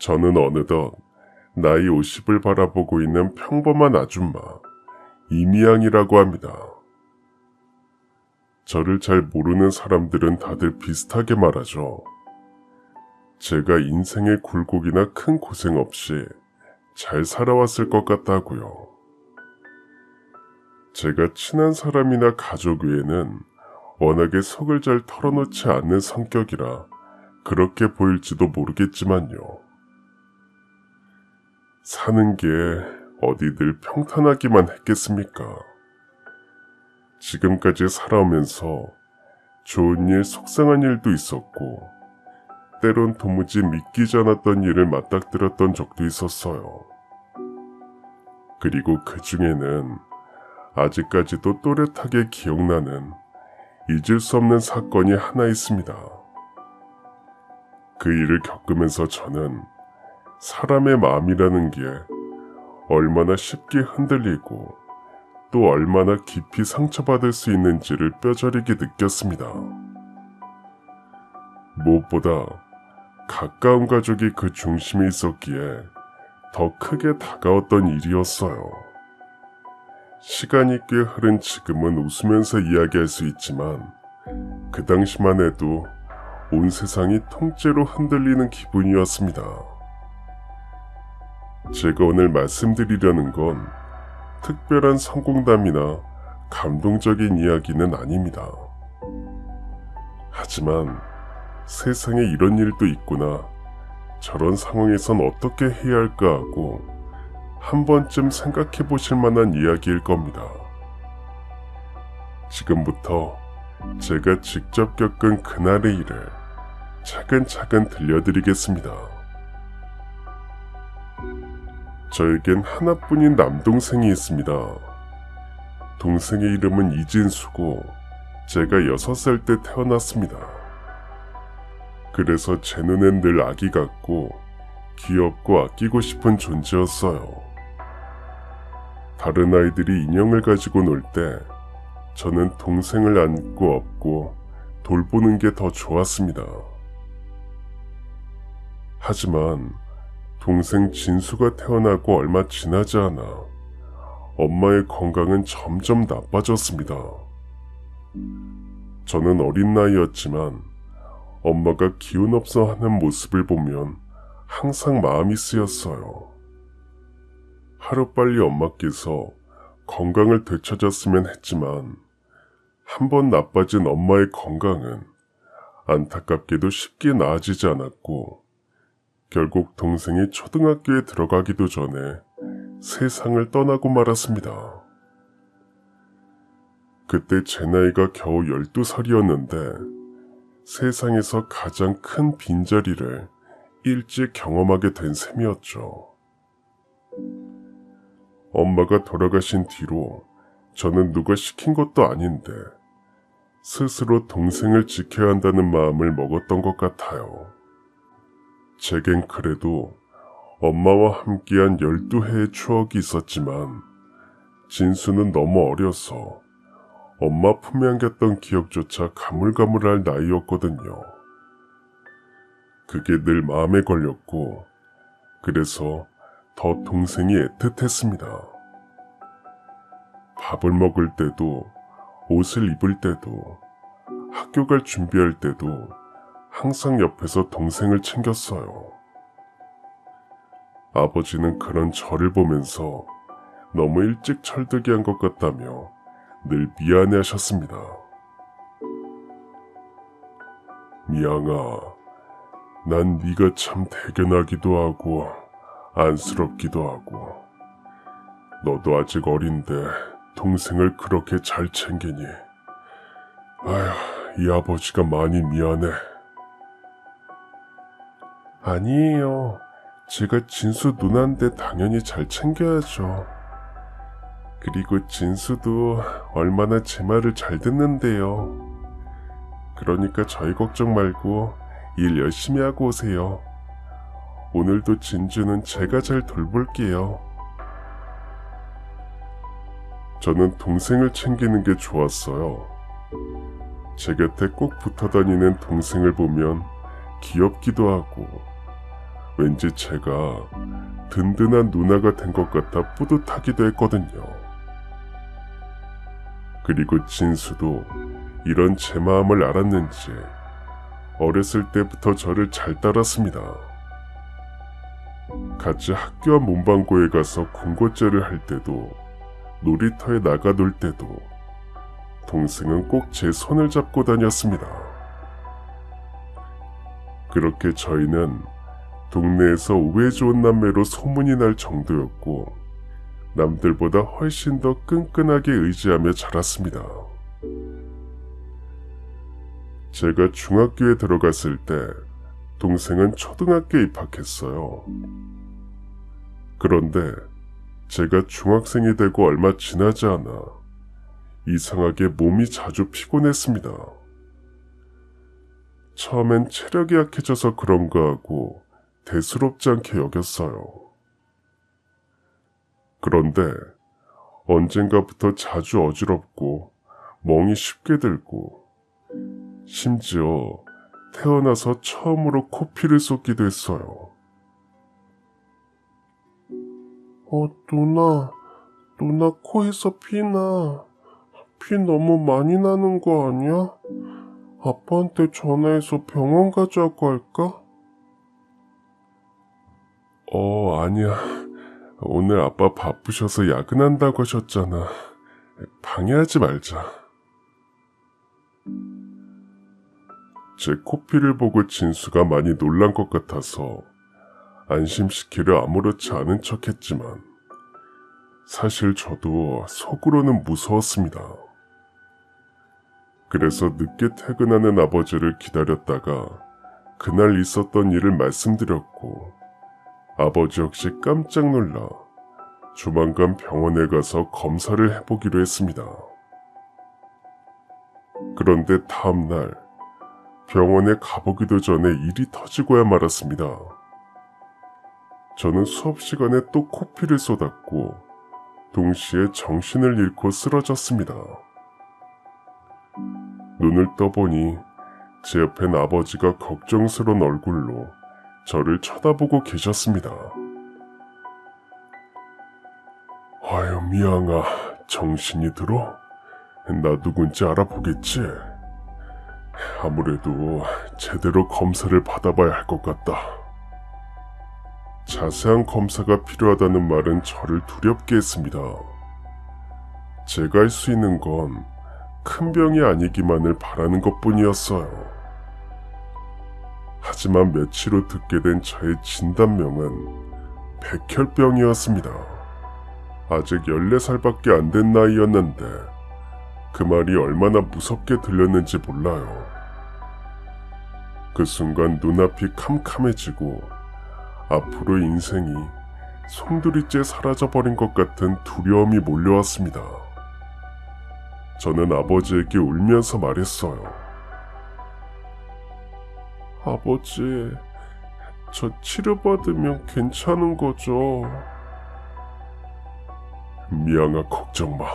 저는 어느덧 나이 50을 바라보고 있는 평범한 아줌마 이미양이라고 합니다. 저를 잘 모르는 사람들은 다들 비슷하게 말하죠. 제가 인생의 굴곡이나 큰 고생 없이 잘 살아왔을 것 같다고요. 제가 친한 사람이나 가족 외에는 워낙에 속을 잘 털어놓지 않는 성격이라 그렇게 보일지도 모르겠지만요. 사는 게 어디 늘 평탄하기만 했겠습니까? 지금까지 살아오면서 좋은 일, 속상한 일도 있었고 때론 도무지 믿기지 않았던 일을 맞닥뜨렸던 적도 있었어요. 그리고 그 중에는 아직까지도 또렷하게 기억나는 잊을 수 없는 사건이 하나 있습니다. 그 일을 겪으면서 저는 사람의 마음이라는 게 얼마나 쉽게 흔들리고 또 얼마나 깊이 상처받을 수 있는지를 뼈저리게 느꼈습니다. 무엇보다 가까운 가족이 그 중심에 있었기에 더 크게 다가왔던 일이었어요. 시간이 꽤 흐른 지금은 웃으면서 이야기할 수 있지만 그 당시만 해도 온 세상이 통째로 흔들리는 기분이었습니다. 제가 오늘 말씀드리려는 건 특별한 성공담이나 감동적인 이야기는 아닙니다. 하지만 세상에 이런 일도 있구나, 저런 상황에선 어떻게 해야 할까 하고 한 번쯤 생각해 보실 만한 이야기일 겁니다. 지금부터 제가 직접 겪은 그날의 일을 차근차근 들려드리겠습니다. 저에겐 하나뿐인 남동생이 있습니다. 동생의 이름은 이진수고 제가 6살 때 태어났습니다. 그래서 제 눈엔 늘 아기 같고 귀엽고 아끼고 싶은 존재였어요. 다른 아이들이 인형을 가지고 놀 때 저는 동생을 안고 업고 돌보는 게 더 좋았습니다. 하지만 동생 진수가 태어나고 얼마 지나지 않아 엄마의 건강은 점점 나빠졌습니다. 저는 어린 나이였지만 엄마가 기운 없어 하는 모습을 보면 항상 마음이 쓰였어요. 하루빨리 엄마께서 건강을 되찾았으면 했지만 한번 나빠진 엄마의 건강은 안타깝게도 쉽게 나아지지 않았고 결국 동생이 초등학교에 들어가기도 전에 세상을 떠나고 말았습니다. 그때 제 나이가 겨우 12살이었는데 세상에서 가장 큰 빈자리를 일찍 경험하게 된 셈이었죠. 엄마가 돌아가신 뒤로 저는 누가 시킨 것도 아닌데 스스로 동생을 지켜야 한다는 마음을 먹었던 것 같아요. 제겐 그래도 엄마와 함께한 12해의 추억이 있었지만 진수는 너무 어려서 엄마 품에 안겼던 기억조차 가물가물할 나이였거든요. 그게 늘 마음에 걸렸고 그래서 더 동생이 애틋했습니다. 밥을 먹을 때도 옷을 입을 때도 학교 갈 준비할 때도 항상 옆에서 동생을 챙겼어요. 아버지는 그런 저를 보면서 너무 일찍 철들게 한 것 같다며 늘 미안해 하셨습니다. 미양아, 난 네가 참 대견하기도 하고 안쓰럽기도 하고 너도 아직 어린데 동생을 그렇게 잘 챙기니 아휴, 이 아버지가 많이 미안해. 아니에요. 제가 진수 누나인데 당연히 잘 챙겨야죠. 그리고 진수도 얼마나 제 말을 잘 듣는데요. 그러니까 저희 걱정 말고 일 열심히 하고 오세요. 오늘도 진주는 제가 잘 돌볼게요. 저는 동생을 챙기는 게 좋았어요. 제 곁에 꼭 붙어 다니는 동생을 보면 귀엽기도 하고 왠지 제가 든든한 누나가 된 것 같아 뿌듯하기도 했거든요. 그리고 진수도 이런 제 마음을 알았는지 어렸을 때부터 저를 잘 따랐습니다. 같이 학교와 문방구에 가서 군것질을 할 때도, 놀이터에 나가 놀 때도 동생은 꼭 제 손을 잡고 다녔습니다. 그렇게 저희는 동네에서 우애 좋은 남매로 소문이 날 정도였고, 남들보다 훨씬 더 끈끈하게 의지하며 자랐습니다. 제가 중학교에 들어갔을 때 동생은 초등학교에 입학했어요. 그런데 제가 중학생이 되고 얼마 지나지 않아 이상하게 몸이 자주 피곤했습니다. 처음엔 체력이 약해져서 그런가 하고 대수롭지 않게 여겼어요. 그런데 언젠가부터 자주 어지럽고 멍이 쉽게 들고, 심지어 태어나서 처음으로 코피를 쏟기도 했어요. 누나 코에서 피나. 피 너무 많이 나는 거 아니야? 아빠한테 전화해서 병원 가자고 할까? 아니야. 오늘 아빠 바쁘셔서 야근한다고 하셨잖아. 방해하지 말자. 제 코피를 보고 진수가 많이 놀란 것 같아서 안심시키려 아무렇지 않은 척했지만, 사실 저도 속으로는 무서웠습니다. 그래서 늦게 퇴근하는 아버지를 기다렸다가 그날 있었던 일을 말씀드렸고, 아버지 역시 깜짝 놀라 조만간 병원에 가서 검사를 해보기로 했습니다. 그런데 다음날 병원에 가보기도 전에 일이 터지고야 말았습니다. 저는 수업 시간에 또 코피를 쏟았고 동시에 정신을 잃고 쓰러졌습니다. 눈을 떠보니 제 옆엔 아버지가 걱정스러운 얼굴로 저를 쳐다보고 계셨습니다. 아유, 미양아, 정신이 들어? 나 누군지 알아보겠지? 아무래도 제대로 검사를 받아봐야 할 것 같다. 자세한 검사가 필요하다는 말은 저를 두렵게 했습니다. 제가 할 수 있는 건 큰 병이 아니기만을 바라는 것뿐이었어요. 하지만 며칠 후 듣게 된 저의 진단명은 백혈병이었습니다. 아직 14살밖에 안 된 나이였는데 그 말이 얼마나 무섭게 들렸는지 몰라요. 그 순간 눈앞이 캄캄해지고 앞으로 인생이 송두리째 사라져버린 것 같은 두려움이 몰려왔습니다. 저는 아버지에게 울면서 말했어요. 아버지, 저 치료받으면 괜찮은 거죠? 미양아, 걱정 마.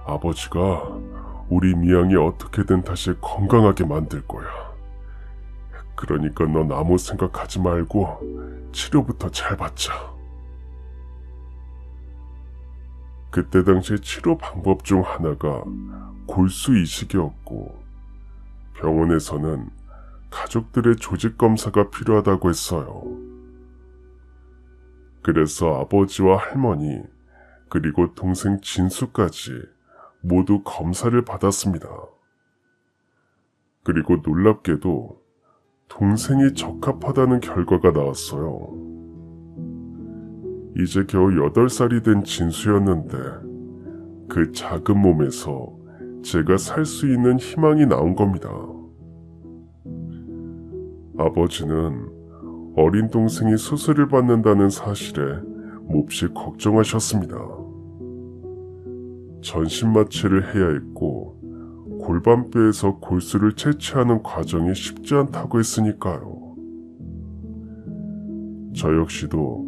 아버지가 우리 미양이 어떻게든 다시 건강하게 만들 거야. 그러니까 넌 아무 생각하지 말고 치료부터 잘 받자. 그때 당시 치료 방법 중 하나가 골수 이식이었고, 병원에서는 가족들의 조직 검사가 필요하다고 했어요. 그래서 아버지와 할머니, 그리고 동생 진수까지 모두 검사를 받았습니다. 그리고 놀랍게도 동생이 적합하다는 결과가 나왔어요. 이제 겨우 8살이 된 진수였는데 그 작은 몸에서 제가 살 수 있는 희망이 나온 겁니다. 아버지는 어린 동생이 수술을 받는다는 사실에 몹시 걱정하셨습니다. 전신 마취를 해야 했고 골반뼈에서 골수를 채취하는 과정이 쉽지 않다고 했으니까요. 저 역시도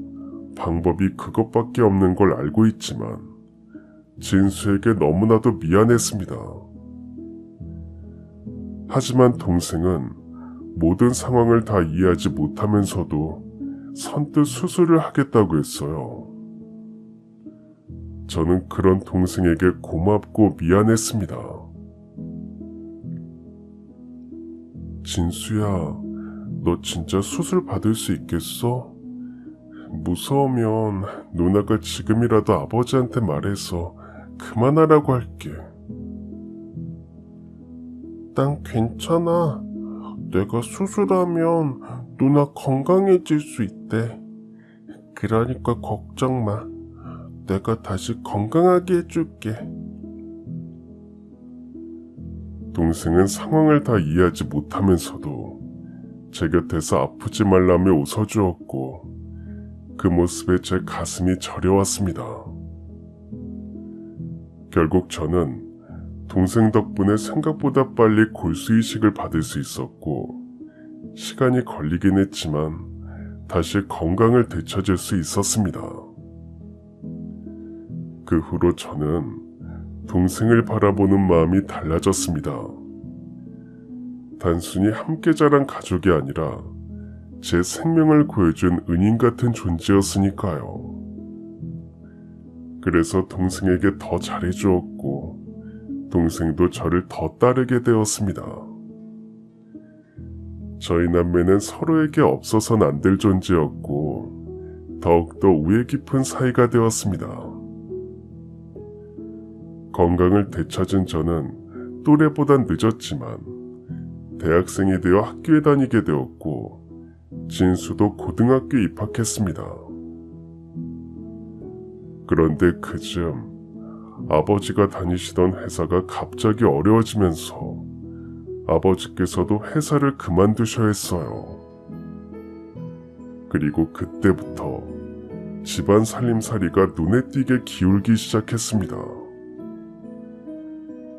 방법이 그것밖에 없는 걸 알고 있지만 진수에게 너무나도 미안했습니다. 하지만 동생은 모든 상황을 다 이해하지 못하면서도 선뜻 수술을 하겠다고 했어요. 저는 그런 동생에게 고맙고 미안했습니다. 진수야, 너 진짜 수술 받을 수 있겠어? 무서우면 누나가 지금이라도 아버지한테 말해서 그만하라고 할게. 난 괜찮아. 내가 수술하면 누나 건강해질 수 있대. 그러니까 걱정 마. 내가 다시 건강하게 해줄게. 동생은 상황을 다 이해하지 못하면서도 제 곁에서 아프지 말라며 웃어주었고 그 모습에 제 가슴이 저려왔습니다. 결국 저는 동생 덕분에 생각보다 빨리 골수이식을 받을 수 있었고 시간이 걸리긴 했지만 다시 건강을 되찾을 수 있었습니다. 그 후로 저는 동생을 바라보는 마음이 달라졌습니다. 단순히 함께 자란 가족이 아니라 제 생명을 구해준 은인 같은 존재였으니까요. 그래서 동생에게 더 잘해주었고 동생도 저를 더 따르게 되었습니다. 저희 남매는 서로에게 없어서는 안 될 존재였고 더욱더 우애 깊은 사이가 되었습니다. 건강을 되찾은 저는 또래보단 늦었지만 대학생이 되어 학교에 다니게 되었고 진수도 고등학교 입학했습니다. 그런데 그즈음 아버지가 다니시던 회사가 갑자기 어려워지면서 아버지께서도 회사를 그만두셔야 했어요. 그리고 그때부터 집안 살림살이가 눈에 띄게 기울기 시작했습니다.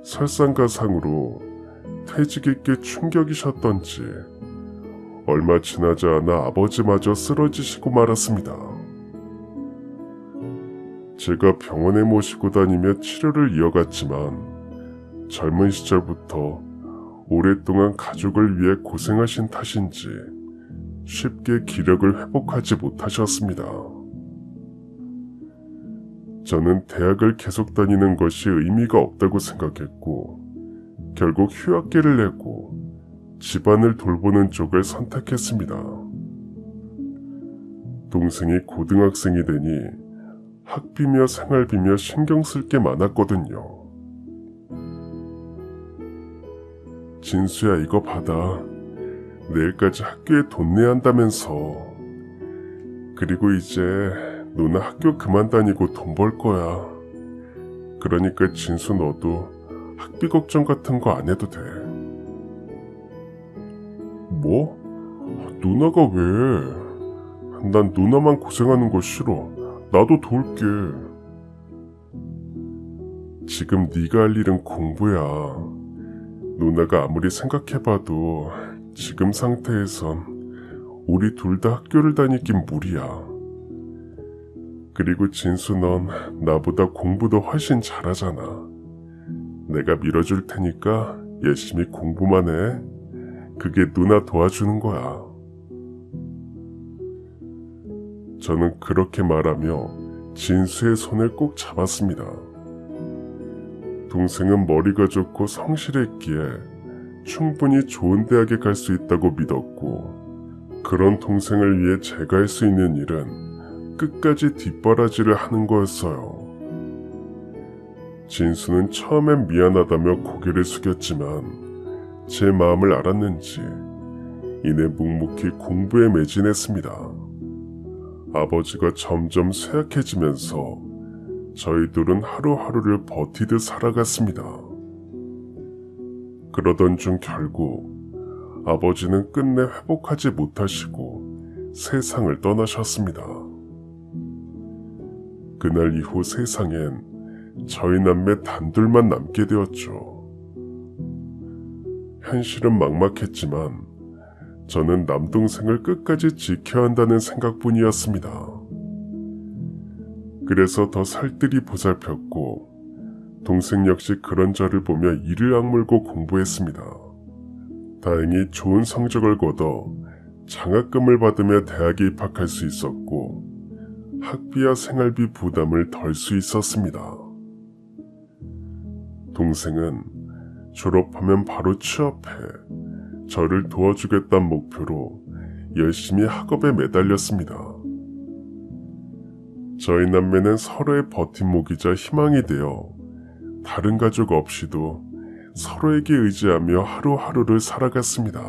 설상가상으로 퇴직이 꽤 충격이셨던지 얼마 지나지 않아 아버지마저 쓰러지시고 말았습니다. 제가 병원에 모시고 다니며 치료를 이어갔지만 젊은 시절부터 오랫동안 가족을 위해 고생하신 탓인지 쉽게 기력을 회복하지 못하셨습니다. 저는 대학을 계속 다니는 것이 의미가 없다고 생각했고 결국 휴학기를 내고 집안을 돌보는 쪽을 선택했습니다. 동생이 고등학생이 되니 학비며 생활비며 신경 쓸 게 많았거든요. 진수야, 이거 받아. 내일까지 학교에 돈 내야 한다면서. 그리고 이제 누나 학교 그만 다니고 돈 벌 거야. 그러니까 진수 너도 학비 걱정 같은 거 안 해도 돼. 뭐? 누나가 왜? 난 누나만 고생하는 거 싫어. 나도 도울게. 지금 네가 할 일은 공부야. 누나가 아무리 생각해봐도 지금 상태에선 우리 둘 다 학교를 다니긴 무리야. 그리고 진수 넌 나보다 공부도 훨씬 잘하잖아. 내가 밀어줄 테니까 열심히 공부만 해. 그게 누나 도와주는 거야. 저는 그렇게 말하며 진수의 손을 꼭 잡았습니다. 동생은 머리가 좋고 성실했기에 충분히 좋은 대학에 갈 수 있다고 믿었고 그런 동생을 위해 제가 할 수 있는 일은 끝까지 뒷바라지를 하는 거였어요. 진수는 처음엔 미안하다며 고개를 숙였지만 제 마음을 알았는지 이내 묵묵히 공부에 매진했습니다. 아버지가 점점 쇠약해지면서 저희 둘은 하루하루를 버티듯 살아갔습니다. 그러던 중 결국 아버지는 끝내 회복하지 못하시고 세상을 떠나셨습니다. 그날 이후 세상엔 저희 남매 단둘만 남게 되었죠. 현실은 막막했지만 저는 남동생을 끝까지 지켜야 한다는 생각뿐이었습니다. 그래서 더 살뜰히 보살폈고 동생 역시 그런 저를 보며 이를 악물고 공부했습니다. 다행히 좋은 성적을 거둬 장학금을 받으며 대학에 입학할 수 있었고 학비와 생활비 부담을 덜 수 있었습니다. 동생은 졸업하면 바로 취업해 저를 도와주겠다는 목표로 열심히 학업에 매달렸습니다. 저희 남매는 서로의 버팀목이자 희망이 되어 다른 가족 없이도 서로에게 의지하며 하루하루를 살아갔습니다.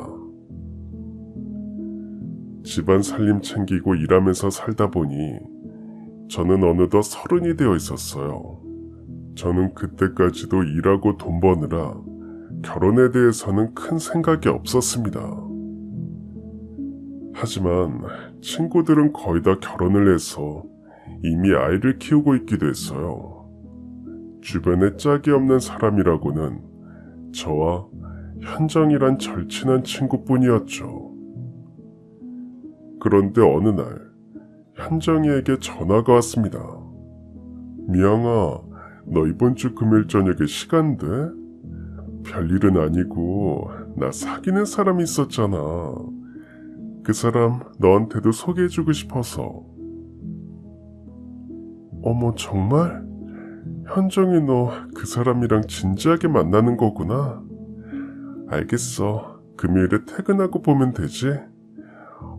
집안 살림 챙기고 일하면서 살다 보니 저는 어느덧 30이 되어 있었어요. 저는 그때까지도 일하고 돈 버느라 결혼에 대해서는 큰 생각이 없었습니다. 하지만 친구들은 거의 다 결혼을 해서 이미 아이를 키우고 있기도 했어요. 주변에 짝이 없는 사람이라고는 저와 현정이란 절친한 친구뿐이었죠. 그런데 어느 날 현정이에게 전화가 왔습니다. 미영아, 너 이번 주 금요일 저녁에 시간 돼? 별일은 아니고 나 사귀는 사람이 있었잖아. 그 사람 너한테도 소개해주고 싶어서. 어머, 정말? 현정이 너 그 사람이랑 진지하게 만나는 거구나. 알겠어. 금요일에 퇴근하고 보면 되지?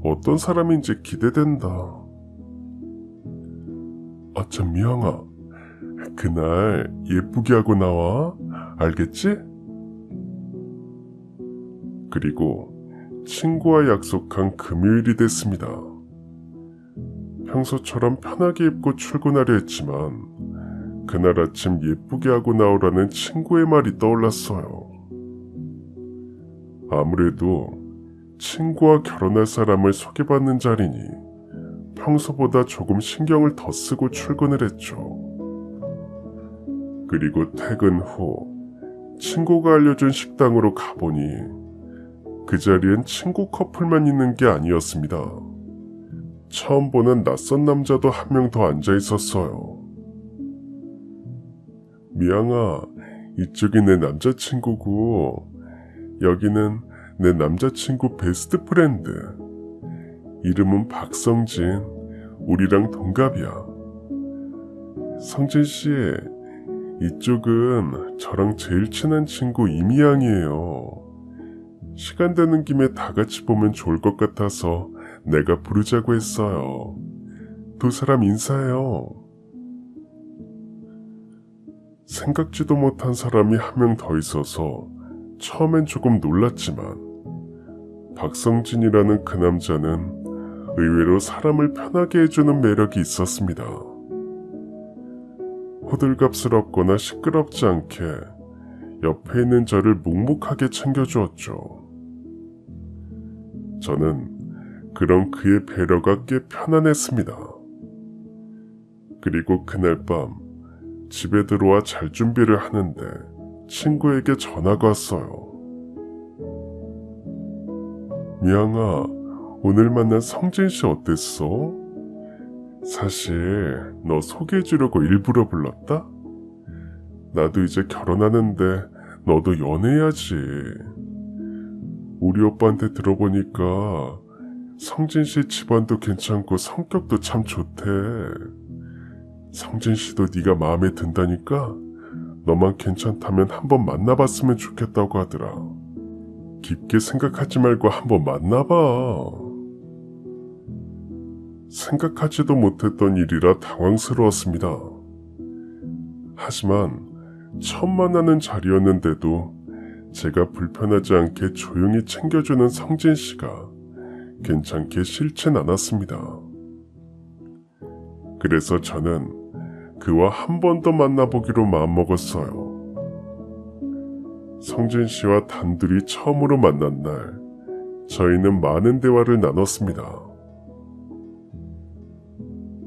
어떤 사람인지 기대된다. 참 미영아, 그날 예쁘게 하고 나와. 알겠지? 그리고 친구와 약속한 금요일이 됐습니다. 평소처럼 편하게 입고 출근하려 했지만 그날 아침 예쁘게 하고 나오라는 친구의 말이 떠올랐어요. 아무래도 친구와 결혼할 사람을 소개받는 자리니 평소보다 조금 신경을 더 쓰고 출근을 했죠. 그리고 퇴근 후 친구가 알려준 식당으로 가보니 그 자리엔 친구 커플만 있는 게 아니었습니다. 처음 보는 낯선 남자도 한 명 더 앉아 있었어요. 미영아, 이쪽이 내 남자친구고 여기는 내 남자친구 베스트 프렌드. 이름은 박성진. 우리랑 동갑이야. 성진씨, 이쪽은 저랑 제일 친한 친구 이미양이에요. 시간 되는 김에 다 같이 보면 좋을 것 같아서 내가 부르자고 했어요. 두 사람 인사해요. 생각지도 못한 사람이 한 명 더 있어서 처음엔 조금 놀랐지만 박성진이라는 그 남자는 의외로 사람을 편하게 해주는 매력이 있었습니다. 호들갑스럽거나 시끄럽지 않게 옆에 있는 저를 묵묵하게 챙겨주었죠. 저는 그런 그의 배려가 꽤 편안했습니다. 그리고 그날 밤 집에 들어와 잘 준비를 하는데 친구에게 전화가 왔어요. 미영아, 오늘 만난 성진씨 어땠어? 사실 너 소개해주려고 일부러 불렀다? 나도 이제 결혼하는데 너도 연애해야지. 우리 오빠한테 들어보니까 성진씨 집안도 괜찮고 성격도 참 좋대. 성진씨도 네가 마음에 든다니까 너만 괜찮다면 한번 만나봤으면 좋겠다고 하더라. 깊게 생각하지 말고 한번 만나봐. 생각하지도 못했던 일이라 당황스러웠습니다. 하지만 처음 만나는 자리였는데도 제가 불편하지 않게 조용히 챙겨주는 성진씨가 괜찮게 싫진 않았습니다. 그래서 저는 그와 한 번 더 만나보기로 마음먹었어요. 성진씨와 단둘이 처음으로 만난 날 저희는 많은 대화를 나눴습니다.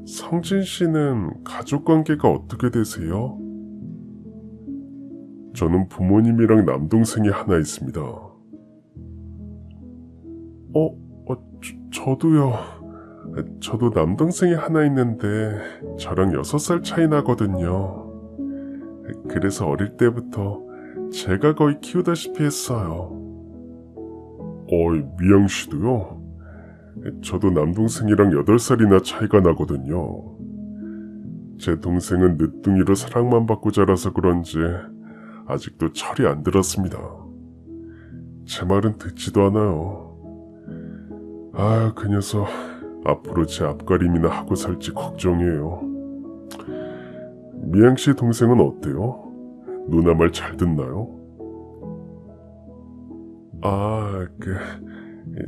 성진씨는 가족관계가 어떻게 되세요? 저는 부모님이랑 남동생이 하나 있습니다. 저도요. 저도 남동생이 하나 있는데 저랑 6살 차이 나거든요. 그래서 어릴 때부터 제가 거의 키우다시피 했어요. 미영씨도요? 저도 남동생이랑 8살이나 차이가 나거든요. 제 동생은 늦둥이로 사랑만 받고 자라서 그런지 아직도 철이 안 들었습니다. 제 말은 듣지도 않아요. 아, 그 녀석 앞으로 제 앞가림이나 하고 살지 걱정이에요. 미양씨 동생은 어때요? 누나 말 잘 듣나요?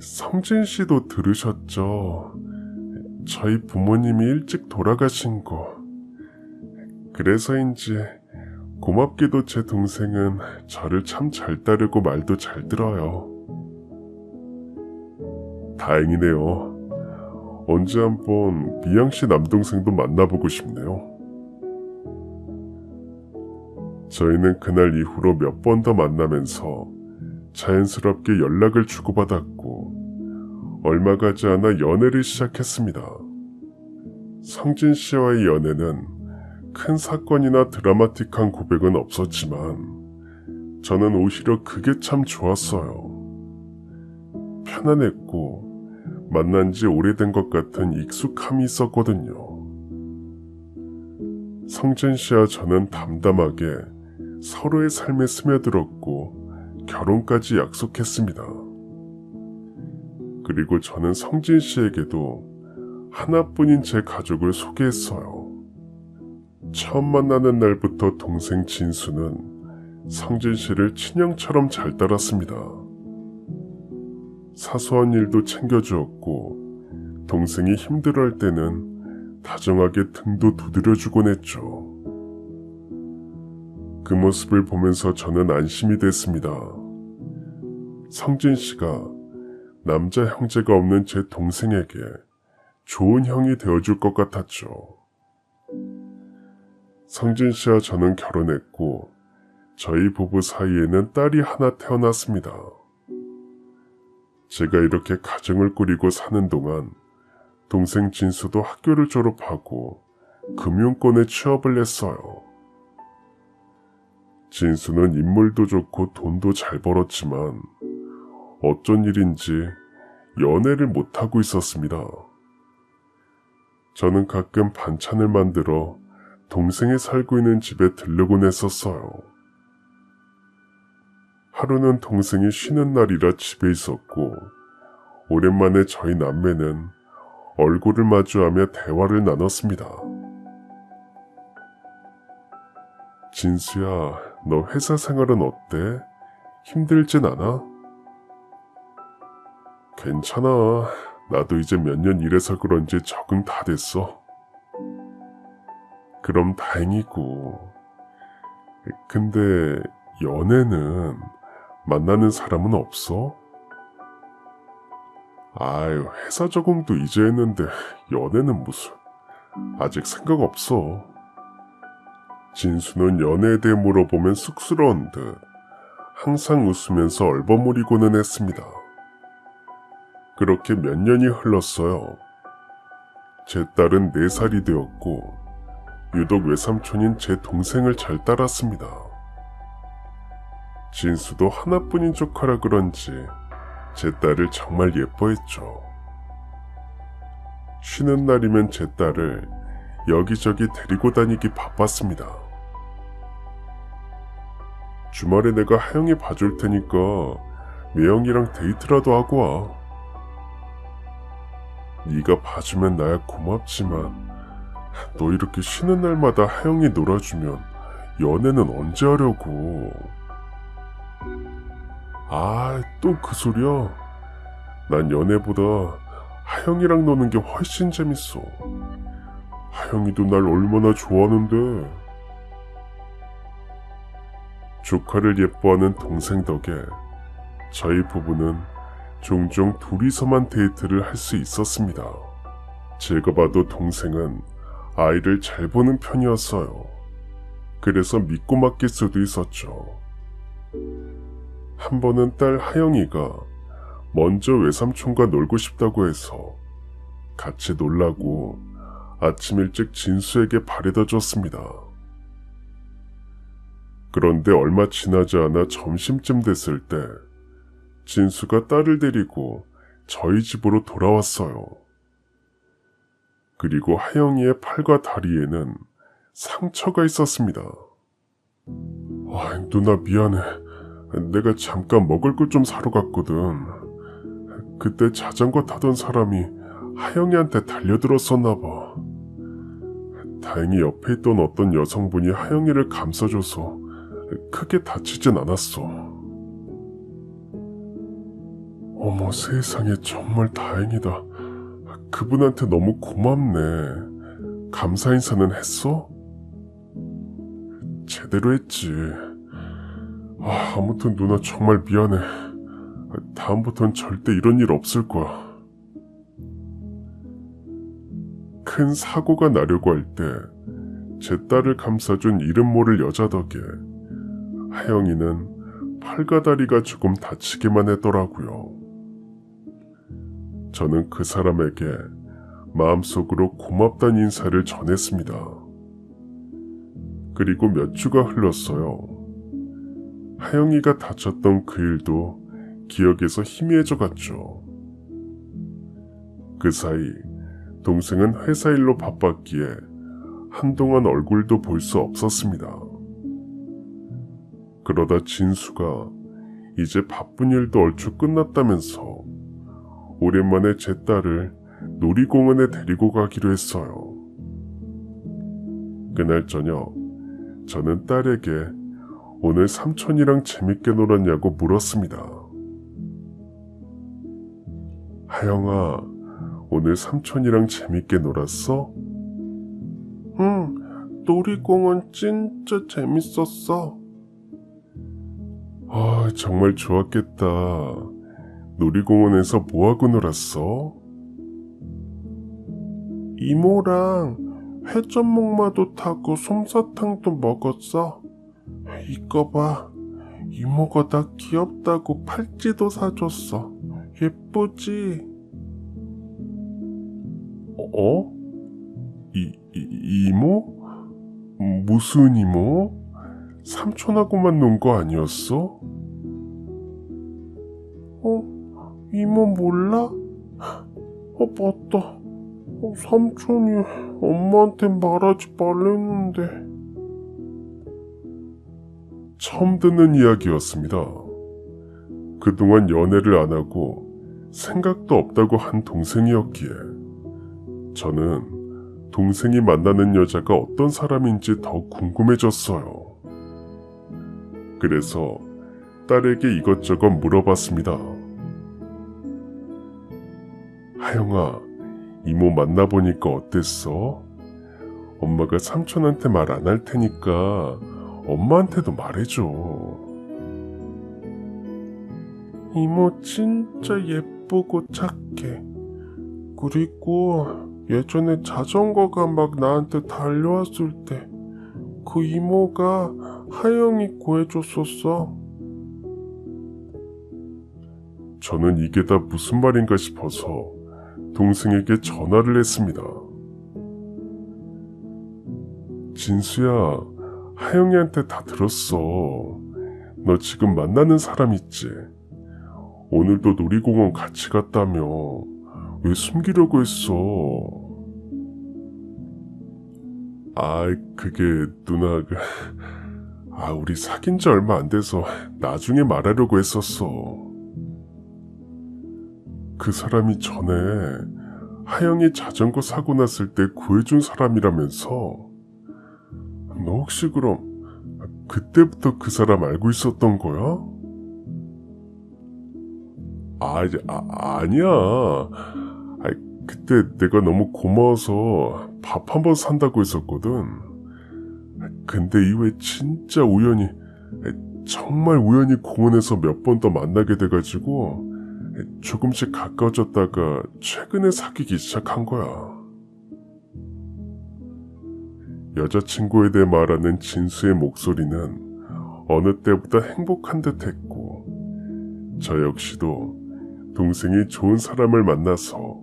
성진씨도 들으셨죠? 저희 부모님이 일찍 돌아가신 거. 그래서인지 고맙게도 제 동생은 저를 참 잘 따르고 말도 잘 들어요. 다행이네요. 언제 한번 미양씨 남동생도 만나보고 싶네요. 저희는 그날 이후로 몇 번 더 만나면서 자연스럽게 연락을 주고받았고 얼마 가지 않아 연애를 시작했습니다. 성진 씨와의 연애는 큰 사건이나 드라마틱한 고백은 없었지만 저는 오히려 그게 참 좋았어요. 편안했고 만난 지 오래된 것 같은 익숙함이 있었거든요. 성진 씨와 저는 담담하게 서로의 삶에 스며들었고 결혼까지 약속했습니다. 그리고 저는 성진 씨에게도 하나뿐인 제 가족을 소개했어요. 처음 만나는 날부터 동생 진수는 성진 씨를 친형처럼 잘 따랐습니다. 사소한 일도 챙겨주었고 동생이 힘들어할 때는 다정하게 등도 두드려주곤 했죠. 그 모습을 보면서 저는 안심이 됐습니다. 성진 씨가 남자 형제가 없는 제 동생에게 좋은 형이 되어줄 것 같았죠. 성진 씨와 저는 결혼했고 저희 부부 사이에는 딸이 하나 태어났습니다. 제가 이렇게 가정을 꾸리고 사는 동안 동생 진수도 학교를 졸업하고 금융권에 취업을 했어요. 진수는 인물도 좋고 돈도 잘 벌었지만 어쩐 일인지 연애를 못하고 있었습니다. 저는 가끔 반찬을 만들어 동생이 살고 있는 집에 들르곤 했었어요. 하루는 동생이 쉬는 날이라 집에 있었고 오랜만에 저희 남매는 얼굴을 마주하며 대화를 나눴습니다. 진수야, 너 회사 생활은 어때? 힘들진 않아? 괜찮아. 나도 이제 몇 년 일해서 그런지 적응 다 됐어. 그럼 다행이고. 근데 연애는 만나는 사람은 없어? 아유, 회사 적응도 이제 했는데 연애는 무슨. 아직 생각 없어. 진수는 연애에 대해 물어보면 쑥스러운 듯 항상 웃으면서 얼버무리고는 했습니다. 그렇게 몇 년이 흘렀어요. 제 딸은 4살이 되었고 유독 외삼촌인 제 동생을 잘 따랐습니다. 진수도 하나뿐인 조카라 그런지 제 딸을 정말 예뻐했죠. 쉬는 날이면 제 딸을 여기저기 데리고 다니기 바빴습니다. 주말에 내가 하영이 봐줄 테니까 매형이랑 데이트라도 하고 와. 네가 봐주면 나야 고맙지만 너 이렇게 쉬는 날마다 하영이 놀아주면 연애는 언제 하려고. 아, 또 그 소리야. 난 연애보다 하영이랑 노는 게 훨씬 재밌어. 하영이도 날 얼마나 좋아하는데. 조카를 예뻐하는 동생 덕에 저희 부부는 종종 둘이서만 데이트를 할 수 있었습니다. 제가 봐도 동생은 아이를 잘 보는 편이었어요. 그래서 믿고 맡길 수도 있었죠. 한 번은 딸 하영이가 먼저 외삼촌과 놀고 싶다고 해서 같이 놀라고 아침 일찍 진수에게 바래다 줬습니다. 그런데 얼마 지나지 않아 점심쯤 됐을 때 진수가 딸을 데리고 저희 집으로 돌아왔어요. 그리고 하영이의 팔과 다리에는 상처가 있었습니다. 누나 미안해. 내가 잠깐 먹을 걸 좀 사러 갔거든. 그때 자전거 타던 사람이 하영이한테 달려들었었나 봐. 다행히 옆에 있던 어떤 여성분이 하영이를 감싸줘서 크게 다치진 않았어. 어머 세상에 정말 다행이다. 그분한테 너무 고맙네. 감사 인사는 했어? 제대로 했지. 아무튼 누나 정말 미안해. 다음부턴 절대 이런 일 없을 거야. 큰 사고가 나려고 할 때 제 딸을 감싸준 이름 모를 여자 덕에 하영이는 팔과 다리가 조금 다치기만 했더라고요. 저는 그 사람에게 마음속으로 고맙다는 인사를 전했습니다. 그리고 몇 주가 흘렀어요. 하영이가 다쳤던 그 일도 기억에서 희미해져 갔죠. 그 사이 동생은 회사 일로 바빴기에 한동안 얼굴도 볼 수 없었습니다. 그러다 진수가 이제 바쁜 일도 얼추 끝났다면서 오랜만에 제 딸을 놀이공원에 데리고 가기로 했어요. 그날 저녁 저는 딸에게 오늘 삼촌이랑 재밌게 놀았냐고 물었습니다. 하영아, 오늘 삼촌이랑 재밌게 놀았어? 응, 놀이공원 진짜 재밌었어. 정말 좋았겠다. 놀이공원에서 뭐하고 놀았어? 이모랑 회전목마도 타고 솜사탕도 먹었어. 이거 봐. 이모가 나 귀엽다고 팔찌도 사줬어. 예쁘지? 이모? 무슨 이모? 삼촌하고만 논 거 아니었어? 이모 몰라? 맞다. 삼촌이 엄마한테 말하지 말랬는데. 처음 듣는 이야기였습니다. 그동안 연애를 안 하고 생각도 없다고 한 동생이었기에 저는 동생이 만나는 여자가 어떤 사람인지 더 궁금해졌어요. 그래서 딸에게 이것저것 물어봤습니다. 하영아, 이모 만나보니까 어땠어? 엄마가 삼촌한테 말 안 할 테니까 엄마한테도 말해줘. 이모 진짜 예쁘고 착해. 그리고 예전에 자전거가 막 나한테 달려왔을 때 그 이모가 하영이 구해줬었어. 저는 이게 다 무슨 말인가 싶어서 동생에게 전화를 했습니다. 진수야, 하영이한테 다 들었어. 너 지금 만나는 사람 있지? 오늘도 놀이공원 같이 갔다며. 왜 숨기려고 했어? 그게 누나가... 우리 사귄 지 얼마 안 돼서 나중에 말하려고 했었어. 그 사람이 전에 하영이 자전거 사고 났을 때 구해준 사람이라면서. 너 혹시 그럼 그때부터 그 사람 알고 있었던 거야? 아니야. 그때 내가 너무 고마워서 밥 한 번 산다고 했었거든. 근데 이후에 진짜 우연히, 정말 우연히 공원에서 몇 번 더 만나게 돼가지고 조금씩 가까워졌다가 최근에 사귀기 시작한 거야. 여자친구에 대해 말하는 진수의 목소리는 어느 때보다 행복한 듯 했고, 저 역시도 동생이 좋은 사람을 만나서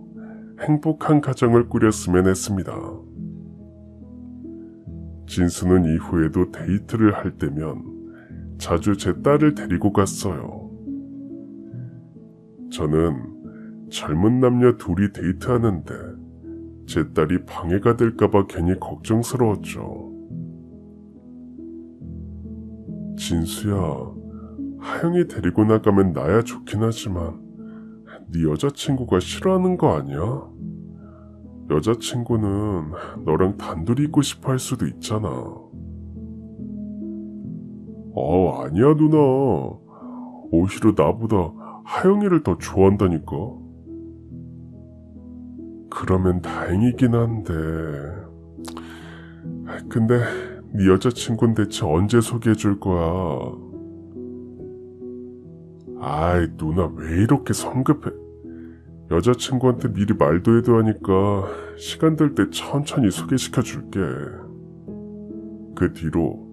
행복한 가정을 꾸렸으면 했습니다. 진수는 이후에도 데이트를 할 때면 자주 제 딸을 데리고 갔어요. 저는 젊은 남녀 둘이 데이트하는데 제 딸이 방해가 될까봐 괜히 걱정스러웠죠. 진수야, 하영이 데리고 나가면 나야 좋긴 하지만 네 여자친구가 싫어하는 거 아니야? 여자친구는 너랑 단둘이 있고 싶어 할 수도 있잖아. 아니야 누나. 오히려 나보다 하영이를 더 좋아한다니까. 그러면 다행이긴 한데. 근데 네 여자친구는 대체 언제 소개해줄 거야? 아이 누나 왜 이렇게 성급해? 여자친구한테 미리 말도 해도 하니까 시간 될 때 천천히 소개시켜줄게. 그 뒤로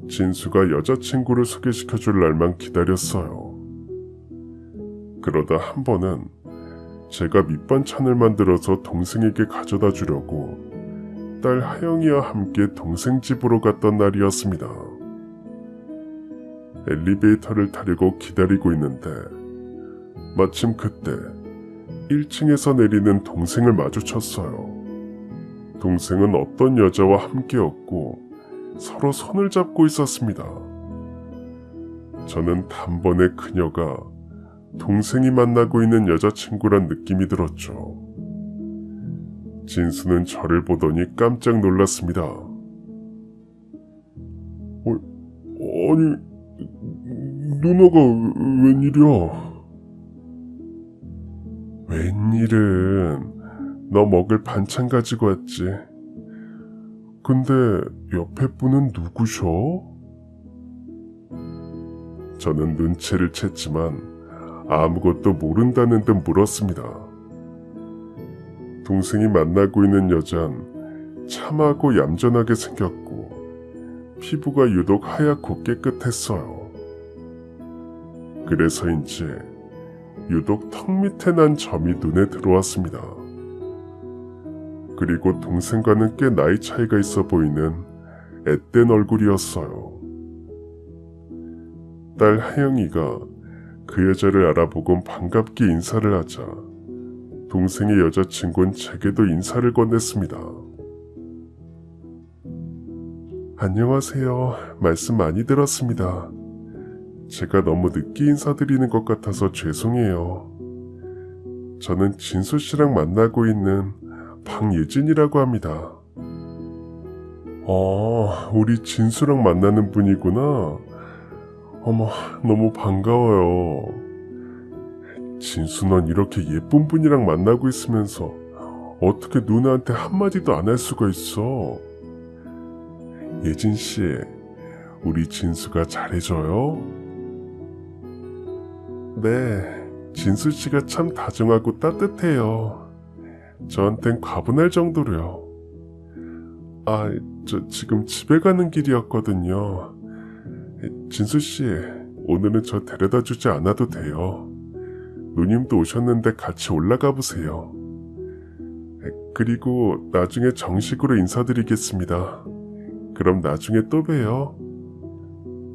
진수가 여자친구를 소개시켜줄 날만 기다렸어요. 그러다 한 번은 제가 밑반찬을 만들어서 동생에게 가져다 주려고 딸 하영이와 함께 동생 집으로 갔던 날이었습니다. 엘리베이터를 타려고 기다리고 있는데 마침 그때 1층에서 내리는 동생을 마주쳤어요. 동생은 어떤 여자와 함께였고 서로 손을 잡고 있었습니다. 저는 단번에 그녀가 동생이 만나고 있는 여자친구란 느낌이 들었죠. 진수는 저를 보더니 깜짝 놀랐습니다. 아니, 누나가 웬일이야? 웬일은 너 먹을 반찬 가지고 왔지. 근데 옆에 분은 누구셔? 저는 눈치를 챘지만 아무것도 모른다는 듯 물었습니다. 동생이 만나고 있는 여잔 참하고 얌전하게 생겼고 피부가 유독 하얗고 깨끗했어요. 그래서인지 유독 턱 밑에 난 점이 눈에 들어왔습니다. 그리고 동생과는 꽤 나이 차이가 있어 보이는 앳된 얼굴이었어요. 딸 하영이가 그 여자를 알아보곤 반갑게 인사를 하자 동생의 여자친구는 제게도 인사를 건넸습니다. 안녕하세요. 말씀 많이 들었습니다. 제가 너무 늦게 인사드리는 것 같아서 죄송해요. 저는 진수 씨랑 만나고 있는 방예진이라고 합니다. 우리 진수랑 만나는 분이구나. 어머, 너무 반가워요. 진수 넌 이렇게 예쁜 분이랑 만나고 있으면서 어떻게 누나한테 한마디도 안 할 수가 있어? 예진 씨, 우리 진수가 잘해줘요? 네, 진수 씨가 참 다정하고 따뜻해요. 저한텐 과분할 정도로요. 저 지금 집에 가는 길이었거든요. 진수 씨, 오늘은 저 데려다 주지 않아도 돼요. 누님도 오셨는데 같이 올라가 보세요. 그리고 나중에 정식으로 인사드리겠습니다. 그럼 나중에 또 봬요.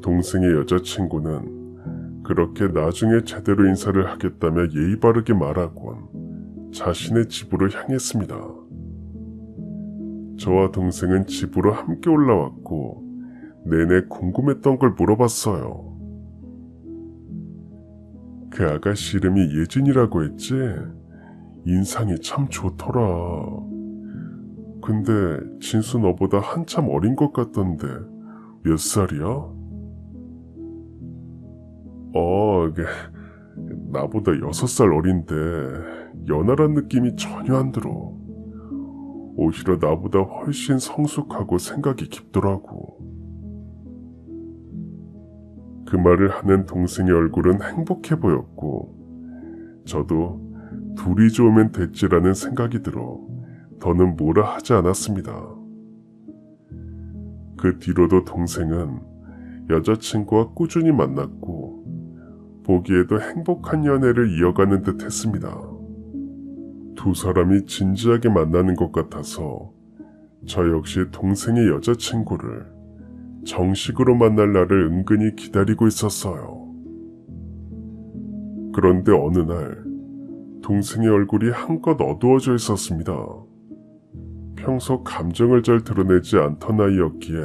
동생의 여자친구는 그렇게 나중에 제대로 인사를 하겠다며 예의 바르게 말하곤 자신의 집으로 향했습니다. 저와 동생은 집으로 함께 올라왔고 내내 궁금했던 걸 물어봤어요. 그 아가씨 이름이 예진이라고 했지? 인상이 참 좋더라. 근데 진수 너보다 한참 어린 것 같던데 몇 살이야? 나보다 6살 어린데 연하란 느낌이 전혀 안 들어. 오히려 나보다 훨씬 성숙하고 생각이 깊더라고. 그 말을 하는 동생의 얼굴은 행복해 보였고 저도 둘이 좋으면 됐지라는 생각이 들어 더는 뭐라 하지 않았습니다. 그 뒤로도 동생은 여자친구와 꾸준히 만났고 보기에도 행복한 연애를 이어가는 듯 했습니다. 두 사람이 진지하게 만나는 것 같아서 저 역시 동생의 여자친구를 정식으로 만날 날을 은근히 기다리고 있었어요. 그런데 어느 날 동생의 얼굴이 한껏 어두워져 있었습니다. 평소 감정을 잘 드러내지 않던 아이였기에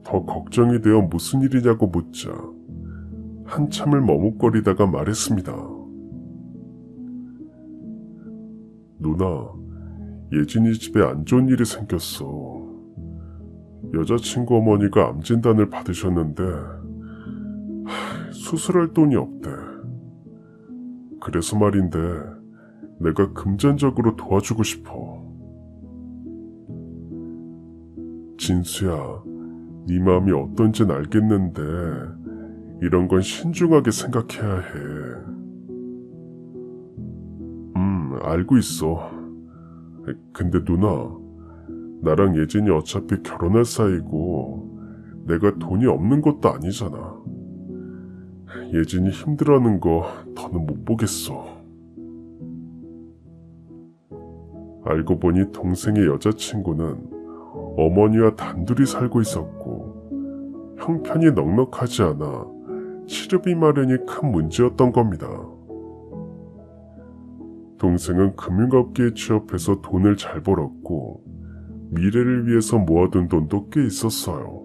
더 걱정이 되어 무슨 일이냐고 묻자 한참을 머뭇거리다가 말했습니다. 누나, 예진이 집에 안 좋은 일이 생겼어. 여자친구 어머니가 암 진단을 받으셨는데 수술할 돈이 없대. 그래서 말인데 내가 금전적으로 도와주고 싶어. 진수야, 네 마음이 어떤진 알겠는데 이런 건 신중하게 생각해야 해. 알고 있어. 근데 누나, 나랑 예진이 어차피 결혼할 사이고 내가 돈이 없는 것도 아니잖아. 예진이 힘들어하는 거 더는 못 보겠어. 알고 보니 동생의 여자친구는 어머니와 단둘이 살고 있었고 형편이 넉넉하지 않아 치료비 마련이 큰 문제였던 겁니다. 동생은 금융업계에 취업해서 돈을 잘 벌었고 미래를 위해서 모아둔 돈도 꽤 있었어요.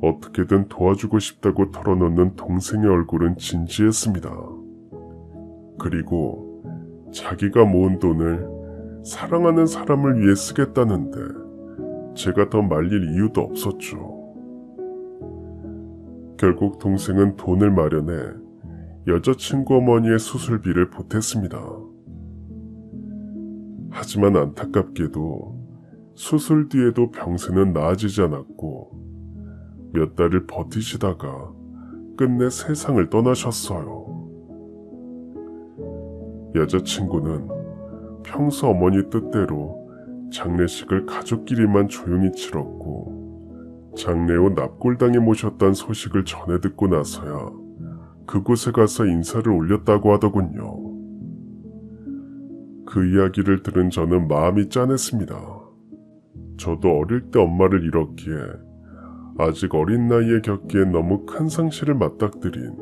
어떻게든 도와주고 싶다고 털어놓는 동생의 얼굴은 진지했습니다. 그리고 자기가 모은 돈을 사랑하는 사람을 위해 쓰겠다는데 제가 더 말릴 이유도 없었죠. 결국 동생은 돈을 마련해 여자친구 어머니의 수술비를 보탰습니다. 하지만 안타깝게도 수술 뒤에도 병세는 나아지지 않았고 몇 달을 버티시다가 끝내 세상을 떠나셨어요. 여자친구는 평소 어머니 뜻대로 장례식을 가족끼리만 조용히 치렀고 장례 후 납골당에 모셨다는 소식을 전해 듣고 나서야 그곳에 가서 인사를 올렸다고 하더군요. 그 이야기를 들은 저는 마음이 짠했습니다. 저도 어릴 때 엄마를 잃었기에 아직 어린 나이에 겪기엔 너무 큰 상실을 맞닥뜨린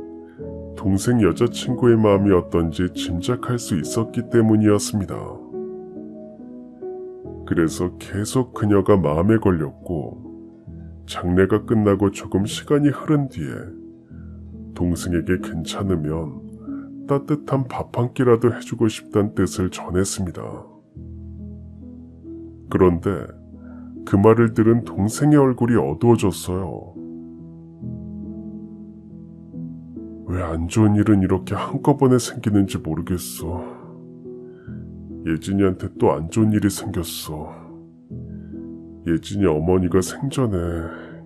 동생 여자친구의 마음이 어떤지 짐작할 수 있었기 때문이었습니다. 그래서 계속 그녀가 마음에 걸렸고 장례가 끝나고 조금 시간이 흐른 뒤에 동생에게 괜찮으면 따뜻한 밥 한 끼라도 해주고 싶다는 뜻을 전했습니다. 그런데 그 말을 들은 동생의 얼굴이 어두워졌어요. 왜 안 좋은 일은 이렇게 한꺼번에 생기는지 모르겠어. 예진이한테 또 안 좋은 일이 생겼어. 예진이 어머니가 생전에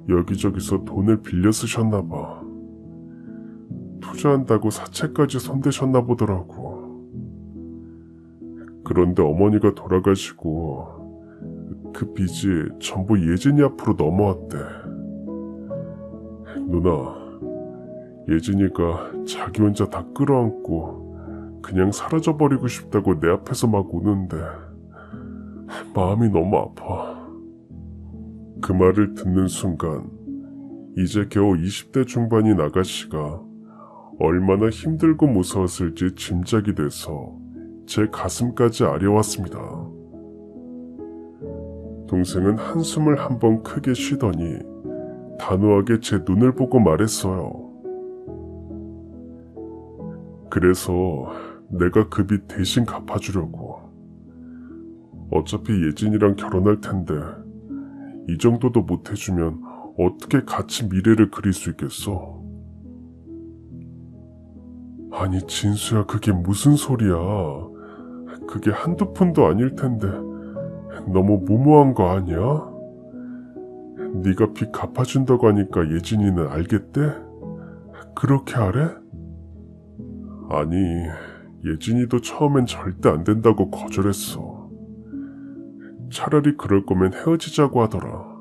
여기저기서 돈을 빌려 쓰셨나봐. 투자한다고 사채까지 손대셨나 보더라고. 그런데 어머니가 돌아가시고 그 빚이 전부 예진이 앞으로 넘어왔대. 누나, 예진이가 자기 혼자 다 끌어안고 그냥 사라져버리고 싶다고 내 앞에서 막 우는데 마음이 너무 아파. 그 말을 듣는 순간 이제 겨우 20대 중반인 아가씨가 얼마나 힘들고 무서웠을지 짐작이 돼서 제 가슴까지 아려왔습니다. 동생은 한숨을 한번 크게 쉬더니 단호하게 제 눈을 보고 말했어요. 그래서 내가 그 빚 대신 갚아주려고. 어차피 예진이랑 결혼할 텐데 이 정도도 못 해주면 어떻게 같이 미래를 그릴 수 있겠어? 아니 진수야, 그게 무슨 소리야. 그게 한두 푼도 아닐 텐데 너무 무모한 거 아니야? 네가 빚 갚아준다고 하니까 예진이는 알겠대? 그렇게 하래? 아니, 예진이도 처음엔 절대 안 된다고 거절했어. 차라리 그럴 거면 헤어지자고 하더라.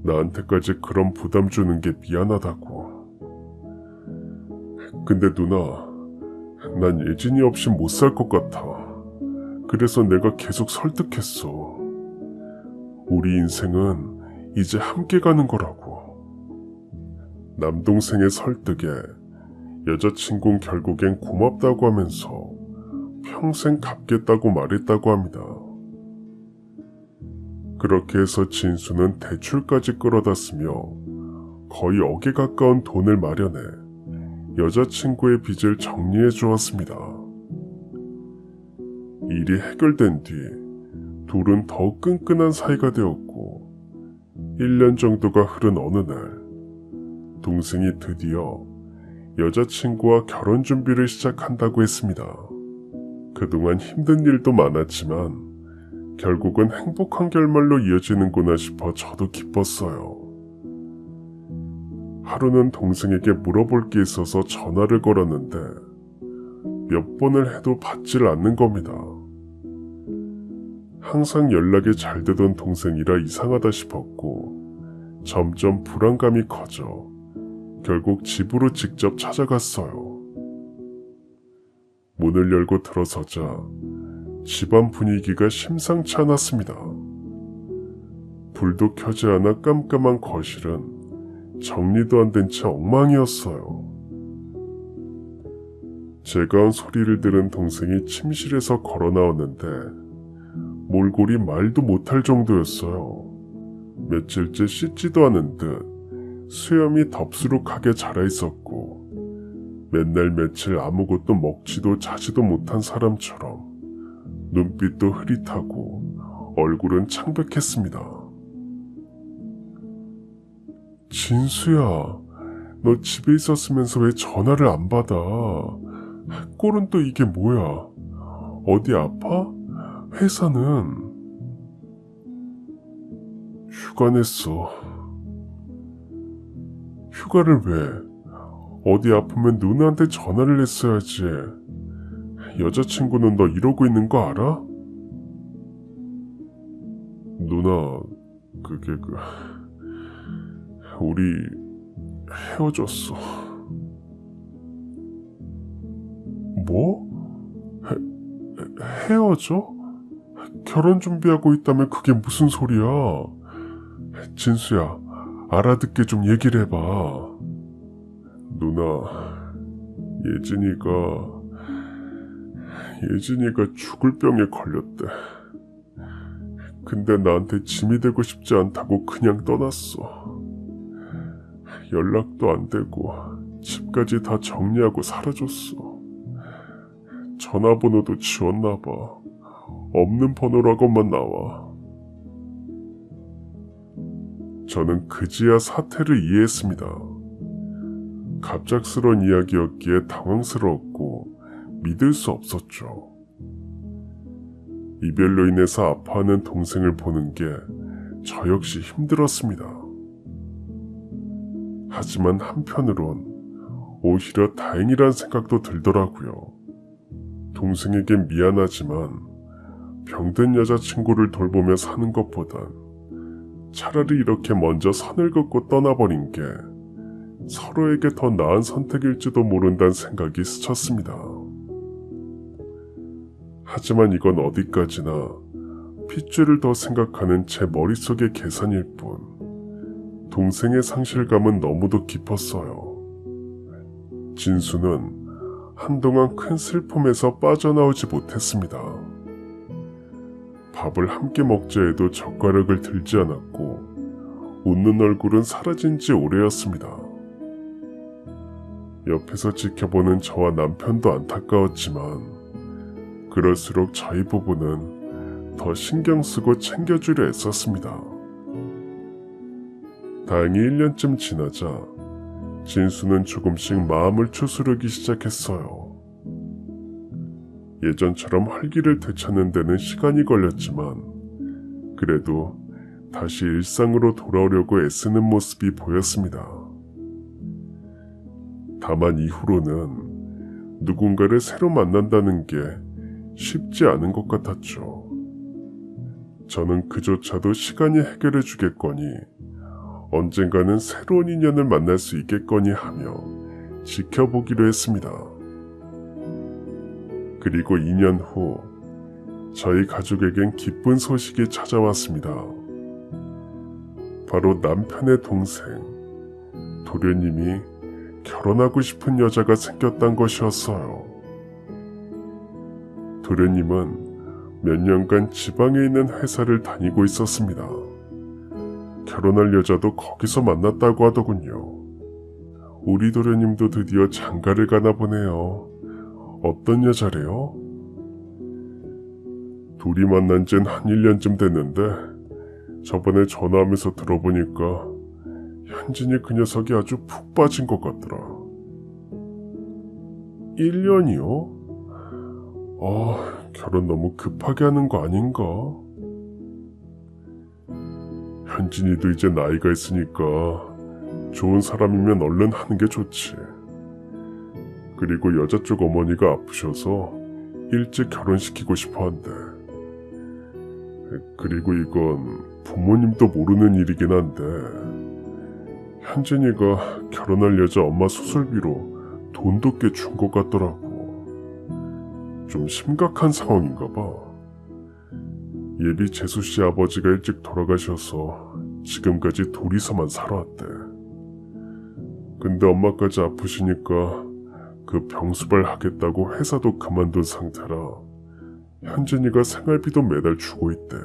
나한테까지 그런 부담 주는 게 미안하다고. 근데 누나, 난 예진이 없이 못 살 것 같아. 그래서 내가 계속 설득했어. 우리 인생은 이제 함께 가는 거라고. 남동생의 설득에 여자친구는 결국엔 고맙다고 하면서 평생 갚겠다고 말했다고 합니다. 그렇게 해서 진수는 대출까지 끌어다 쓰며 거의 억에 가까운 돈을 마련해 여자친구의 빚을 정리해 주었습니다. 일이 해결된 뒤 둘은 더욱 끈끈한 사이가 되었고 1년 정도가 흐른 어느 날 동생이 드디어 여자친구와 결혼 준비를 시작한다고 했습니다. 그동안 힘든 일도 많았지만 결국은 행복한 결말로 이어지는구나 싶어 저도 기뻤어요. 하루는 동생에게 물어볼 게 있어서 전화를 걸었는데 몇 번을 해도 받질 않는 겁니다. 항상 연락이 잘 되던 동생이라 이상하다 싶었고 점점 불안감이 커져 결국 집으로 직접 찾아갔어요. 문을 열고 들어서자 집안 분위기가 심상치 않았습니다. 불도 켜지 않아 깜깜한 거실은 정리도 안 된 채 엉망이었어요. 제가 온 소리를 들은 동생이 침실에서 걸어 나왔는데 몰골이 말도 못할 정도였어요. 며칠째 씻지도 않은 듯 수염이 덥수룩하게 자라 있었고 맨날 며칠 아무것도 먹지도 자지도 못한 사람처럼 눈빛도 흐릿하고 얼굴은 창백했습니다. 진수야, 너 집에 있었으면서 왜 전화를 안 받아? 꼴은 또 이게 뭐야? 어디 아파? 회사는? 휴가 냈어. 휴가를 왜? 어디 아프면 누나한테 전화를 했어야지. 여자친구는 너 이러고 있는 거 알아? 누나, 우리 헤어졌어. 뭐? 헤어져? 결혼 준비하고 있다며 그게 무슨 소리야? 진수야, 알아듣게 좀 얘기를 해봐. 누나, 예진이가 죽을 병에 걸렸대. 근데 나한테 짐이 되고 싶지 않다고 그냥 떠났어. 연락도 안 되고 집까지 다 정리하고 사라졌어. 전화번호도 지웠나 봐. 없는 번호라고만 나와. 저는 그제야 사태를 이해했습니다. 갑작스러운 이야기였기에 당황스러웠고 믿을 수 없었죠. 이별로 인해서 아파하는 동생을 보는 게 저 역시 힘들었습니다. 하지만 한편으론 오히려 다행이란 생각도 들더라고요. 동생에겐 미안하지만 병든 여자친구를 돌보며 사는 것보단 차라리 이렇게 먼저 선을 긋고 떠나버린 게 서로에게 더 나은 선택일지도 모른다는 생각이 스쳤습니다. 하지만 이건 어디까지나 핏줄을 더 생각하는 제 머릿속의 계산일 뿐 동생의 상실감은 너무도 깊었어요. 진수는 한동안 큰 슬픔에서 빠져나오지 못했습니다. 밥을 함께 먹자 해도 젓가락을 들지 않았고 웃는 얼굴은 사라진 지 오래였습니다. 옆에서 지켜보는 저와 남편도 안타까웠지만 그럴수록 저희 부부는 더 신경 쓰고 챙겨주려 애썼습니다. 다행히 1년쯤 지나자 진수는 조금씩 마음을 추스르기 시작했어요. 예전처럼 활기를 되찾는 데는 시간이 걸렸지만 그래도 다시 일상으로 돌아오려고 애쓰는 모습이 보였습니다. 다만 이후로는 누군가를 새로 만난다는 게 쉽지 않은 것 같았죠. 저는 그조차도 시간이 해결해 주겠거니 언젠가는 새로운 인연을 만날 수 있겠거니 하며 지켜보기로 했습니다. 그리고 2년 후 저희 가족에겐 기쁜 소식이 찾아왔습니다. 바로 남편의 동생 도련님이 결혼하고 싶은 여자가 생겼단 것이었어요. 도련님은 몇 년간 지방에 있는 회사를 다니고 있었습니다. 결혼할 여자도 거기서 만났다고 하더군요. 우리 도련님도 드디어 장가를 가나 보네요. 어떤 여자래요? 둘이 만난 지는 한 1년쯤 됐는데 저번에 전화하면서 들어보니까 현진이 그 녀석이 아주 푹 빠진 것 같더라. 1년이요? 결혼 너무 급하게 하는 거 아닌가? 현진이도 이제 나이가 있으니까 좋은 사람이면 얼른 하는 게 좋지. 그리고 여자 쪽 어머니가 아프셔서 일찍 결혼시키고 싶어 한대. 그리고 이건 부모님도 모르는 일이긴 한데 현진이가 결혼할 여자 엄마 수술비로 돈도 꽤 준 것 같더라고. 좀 심각한 상황인가 봐. 예비 재수씨 아버지가 일찍 돌아가셔서 지금까지 둘이서만 살아왔대. 근데 엄마까지 아프시니까 그 병수발 하겠다고 회사도 그만둔 상태라 현진이가 생활비도 매달 주고 있대.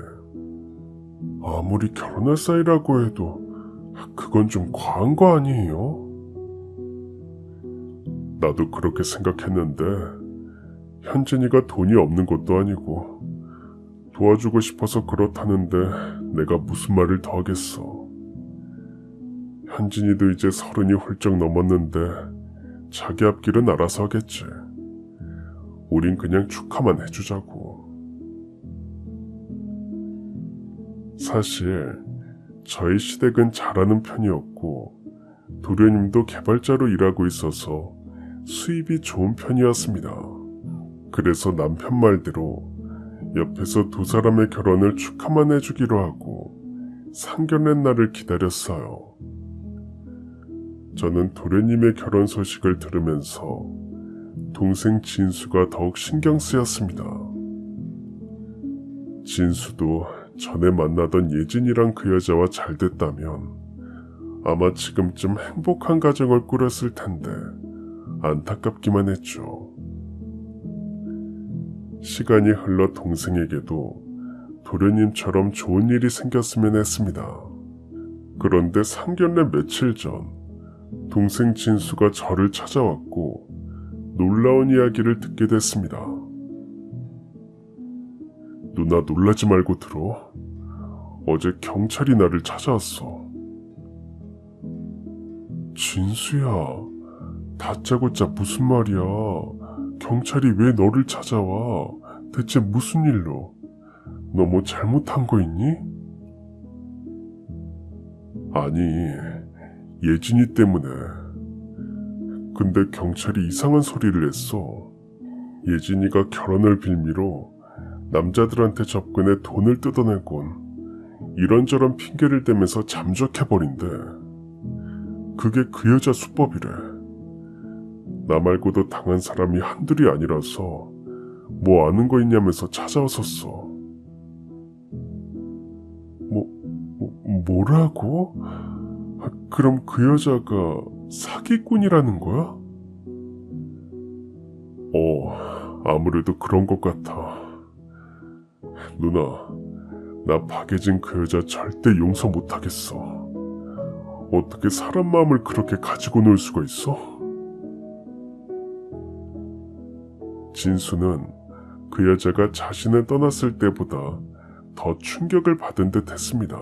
아무리 결혼할 사이라고 해도 그건 좀 과한 거 아니에요? 나도 그렇게 생각했는데 현진이가 돈이 없는 것도 아니고 도와주고 싶어서 그렇다는데 내가 무슨 말을 더 하겠어. 현진이도 이제 30이 훌쩍 넘었는데 자기 앞길은 알아서 하겠지. 우린 그냥 축하만 해주자고. 사실 저희 시댁은 잘하는 편이었고 도련님도 개발자로 일하고 있어서 수입이 좋은 편이었습니다. 그래서 남편 말대로 옆에서 두 사람의 결혼을 축하만 해주기로 하고 상견례 날을 기다렸어요. 저는 도련님의 결혼 소식을 들으면서 동생 진수가 더욱 신경 쓰였습니다. 진수도 전에 만나던 예진이랑 그 여자와 잘 됐다면 아마 지금쯤 행복한 가정을 꾸렸을 텐데 안타깝기만 했죠. 시간이 흘러 동생에게도 도련님처럼 좋은 일이 생겼으면 했습니다. 그런데 상견례 며칠 전 동생 진수가 저를 찾아왔고 놀라운 이야기를 듣게 됐습니다. 누나 놀라지 말고 들어. 어제 경찰이 나를 찾아왔어. 진수야, 다짜고짜 무슨 말이야. 경찰이 왜 너를 찾아와? 대체 무슨 일로? 너 뭐 잘못한 거 있니? 아니, 예진이 때문에. 근데 경찰이 이상한 소리를 했어. 예진이가 결혼을 빌미로 남자들한테 접근해 돈을 뜯어내곤 이런저런 핑계를 대면서 잠적해버린대. 그게 그 여자 수법이래. 나 말고도 당한 사람이 한둘이 아니라서 뭐 아는 거 있냐면서 찾아왔었어. 뭐라고? 그럼 그 여자가 사기꾼이라는 거야? 아무래도 그런 것 같아. 누나, 나 박예진 그 여자 절대 용서 못하겠어. 어떻게 사람 마음을 그렇게 가지고 놀 수가 있어? 진수는 그 여자가 자신을 떠났을 때보다 더 충격을 받은 듯 했습니다.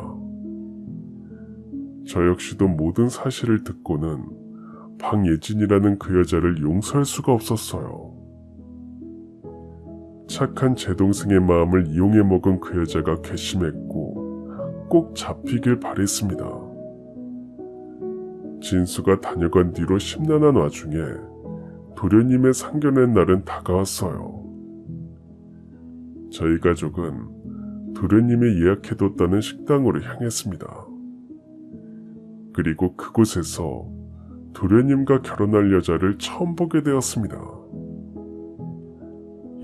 저 역시도 모든 사실을 듣고는 박예진이라는 그 여자를 용서할 수가 없었어요. 착한 제 동생의 마음을 이용해 먹은 그 여자가 괘씸했고 꼭 잡히길 바랬습니다. 진수가 다녀간 뒤로 심란한 와중에 도련님의 상견례 날은 다가왔어요. 저희 가족은 도련님이 예약해뒀다는 식당으로 향했습니다. 그리고 그곳에서 도련님과 결혼할 여자를 처음 보게 되었습니다.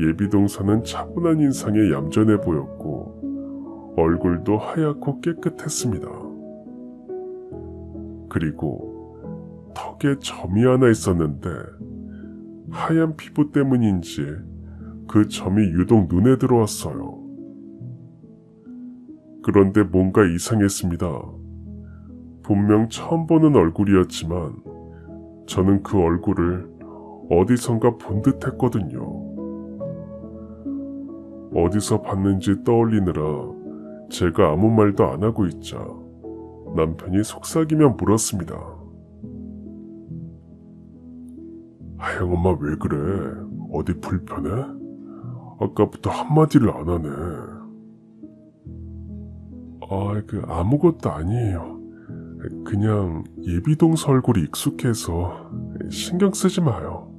예비동서는 차분한 인상에 얌전해 보였고 얼굴도 하얗고 깨끗했습니다. 그리고 턱에 점이 하나 있었는데 하얀 피부 때문인지 그 점이 유독 눈에 들어왔어요. 그런데 뭔가 이상했습니다. 분명 처음 보는 얼굴이었지만 저는 그 얼굴을 어디선가 본 듯 했거든요. 어디서 봤는지 떠올리느라 제가 아무 말도 안 하고 있자 남편이 속삭이며 물었습니다. 하영 엄마 왜 그래? 어디 불편해? 아까부터 한마디를 안 하네. 아무것도 아니에요. 그냥 예비동서 얼굴이 익숙해서 신경 쓰지 마요.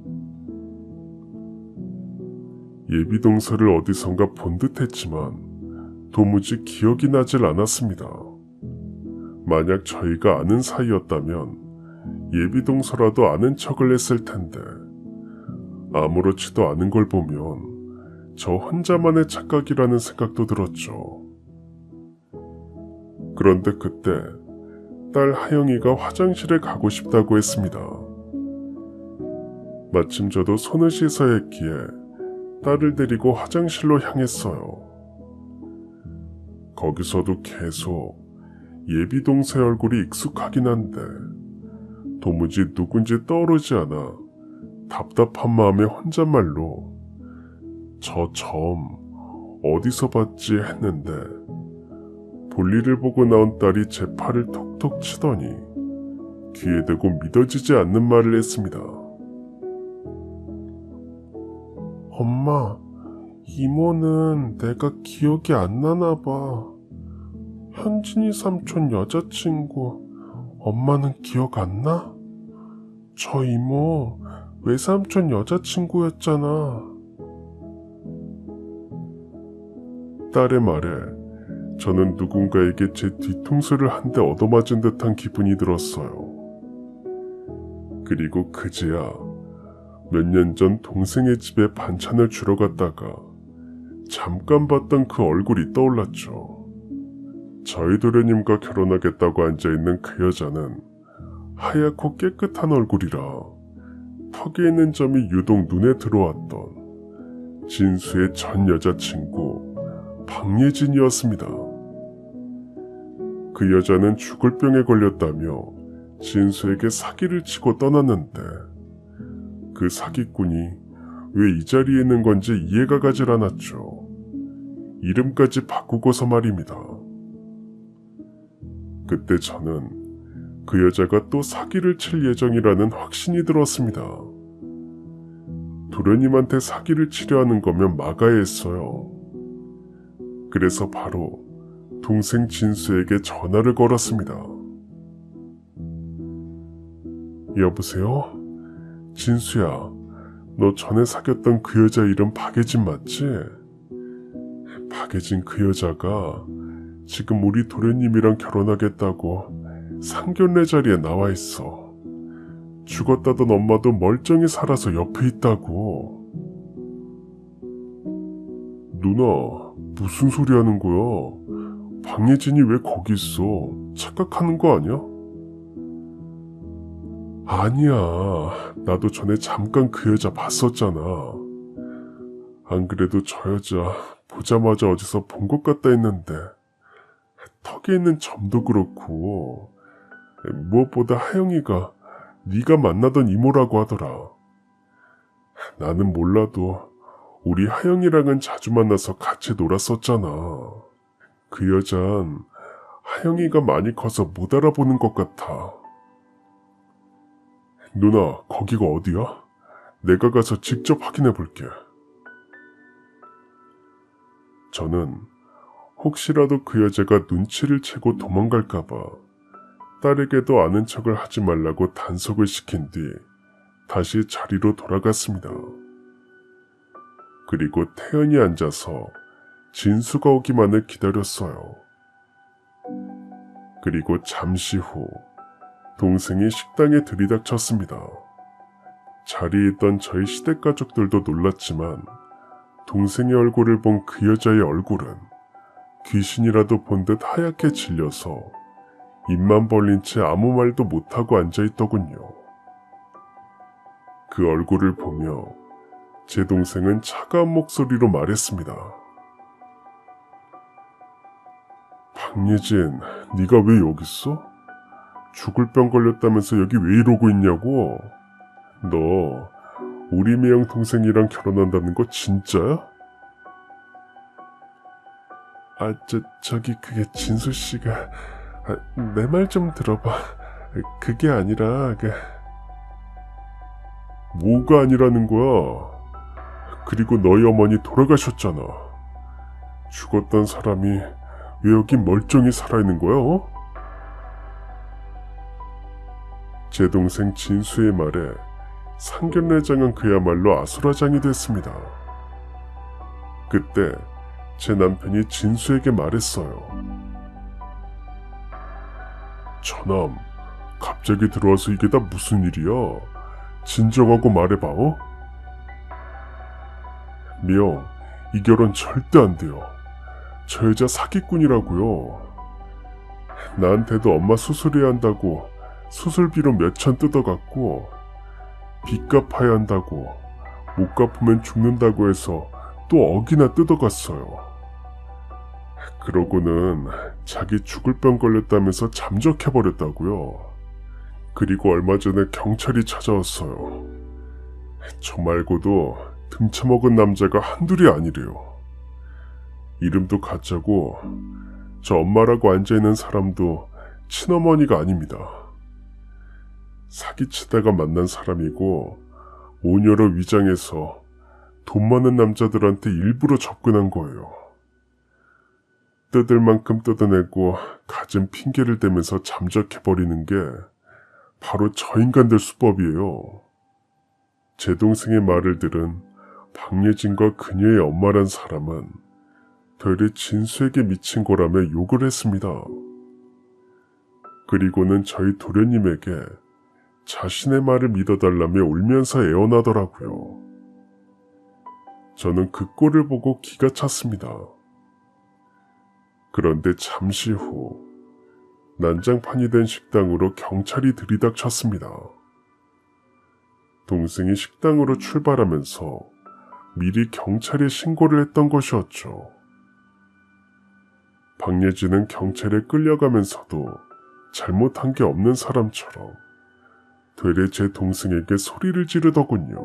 예비동서를 어디선가 본 듯 했지만 도무지 기억이 나질 않았습니다. 만약 저희가 아는 사이였다면 예비동서라도 아는 척을 했을 텐데 아무렇지도 않은 걸 보면 저 혼자만의 착각이라는 생각도 들었죠. 그런데 그때 딸 하영이가 화장실에 가고 싶다고 했습니다. 마침 저도 손을 씻어야 했기에 딸을 데리고 화장실로 향했어요. 거기서도 계속 예비동서의 얼굴이 익숙하긴 한데 도무지 누군지 떠오르지 않아 답답한 마음에 혼잣말로 저 점 어디서 봤지 했는데 볼일을 보고 나온 딸이 제 팔을 톡톡 치더니 귀에 대고 믿어지지 않는 말을 했습니다. 엄마, 이모는 내가 기억이 안 나나 봐. 현진이 삼촌 여자친구, 엄마는 기억 안 나? 저 이모 외삼촌 여자친구였잖아. 딸의 말에 저는 누군가에게 제 뒤통수를 한 대 얻어맞은 듯한 기분이 들었어요. 그리고 그제야 몇 년 전 동생의 집에 반찬을 주러 갔다가 잠깐 봤던 그 얼굴이 떠올랐죠. 저희 도련님과 결혼하겠다고 앉아있는 그 여자는 하얗고 깨끗한 얼굴이라 턱에 있는 점이 유독 눈에 들어왔던 진수의 전 여자친구 박예진이었습니다. 그 여자는 죽을 병에 걸렸다며 진수에게 사기를 치고 떠났는데 그 사기꾼이 왜 이 자리에 있는 건지 이해가 가질 않았죠. 이름까지 바꾸고서 말입니다. 그때 저는 그 여자가 또 사기를 칠 예정이라는 확신이 들었습니다. 도련님한테 사기를 치려 하는 거면 막아야 했어요. 그래서 바로 동생 진수에게 전화를 걸었습니다. 여보세요? 진수야, 너 전에 사귀었던 그 여자 이름 박예진 맞지? 박예진 그 여자가 지금 우리 도련님이랑 결혼하겠다고 상견례 자리에 나와 있어. 죽었다던 엄마도 멀쩡히 살아서 옆에 있다고. 누나, 무슨 소리 하는 거야? 박예진이 왜 거기 있어? 착각하는 거 아니야? 아니야. 나도 전에 잠깐 그 여자 봤었잖아. 안 그래도 저 여자 보자마자 어디서 본 것 같다 했는데 턱에 있는 점도 그렇고 무엇보다 하영이가 네가 만나던 이모라고 하더라. 나는 몰라도 우리 하영이랑은 자주 만나서 같이 놀았었잖아. 그 여잔 하영이가 많이 커서 못 알아보는 것 같아. 누나, 거기가 어디야? 내가 가서 직접 확인해 볼게. 저는 혹시라도 그 여자가 눈치를 채고 도망갈까봐 딸에게도 아는 척을 하지 말라고 단속을 시킨 뒤 다시 자리로 돌아갔습니다. 그리고 태연히 앉아서 진수가 오기만을 기다렸어요. 그리고 잠시 후 동생이 식당에 들이닥쳤습니다. 자리에 있던 저희 시댁가족들도 놀랐지만 동생의 얼굴을 본 그 여자의 얼굴은 귀신이라도 본 듯 하얗게 질려서 입만 벌린 채 아무 말도 못하고 앉아있더군요. 그 얼굴을 보며 제 동생은 차가운 목소리로 말했습니다. 박예진, 네가 왜 여기 있어? 죽을 병 걸렸다면서 여기 왜 이러고 있냐고? 너 우리 매형 동생이랑 결혼한다는 거 진짜야? 저기 그게 진수씨가 내 말 좀 들어봐. 그게 아니라 뭐가 아니라는 거야? 그리고 너희 어머니 돌아가셨잖아. 죽었던 사람이 왜 여기 멀쩡히 살아있는 거야? 제 동생 진수의 말에 상견례장은 그야말로 아수라장이 됐습니다. 그때 제 남편이 진수에게 말했어요. 저남, 갑자기 들어와서 이게 다 무슨 일이야? 진정하고 말해봐, 미영, 이 결혼 절대 안 돼요. 저 여자 사기꾼이라고요. 나한테도 엄마 수술해야 한다고 수술비로 몇천 뜯어갔고, 빚 갚아야 한다고 못 갚으면 죽는다고 해서 또 억이나 뜯어갔어요. 그러고는 자기 죽을 병 걸렸다면서 잠적해버렸다고요. 그리고 얼마 전에 경찰이 찾아왔어요. 저 말고도 등쳐먹은 남자가 한둘이 아니래요. 이름도 가짜고 저 엄마라고 앉아있는 사람도 친어머니가 아닙니다. 사기치다가 만난 사람이고 오녀로 위장해서 돈 많은 남자들한테 일부러 접근한 거예요. 뜯을 만큼 뜯어내고 갖은 핑계를 대면서 잠적해버리는 게 바로 저 인간들 수법이에요. 제 동생의 말을 들은 박예진과 그녀의 엄마란 사람은 되레 진수에게 미친 거라며 욕을 했습니다. 그리고는 저희 도련님에게 자신의 말을 믿어달라며 울면서 애원하더라고요. 저는 그 꼴을 보고 기가 찼습니다. 그런데 잠시 후 난장판이 된 식당으로 경찰이 들이닥쳤습니다. 동생이 식당으로 출발하면서 미리 경찰에 신고를 했던 것이었죠. 박예진은 경찰에 끌려가면서도 잘못한 게 없는 사람처럼 되레 제 동생에게 소리를 지르더군요.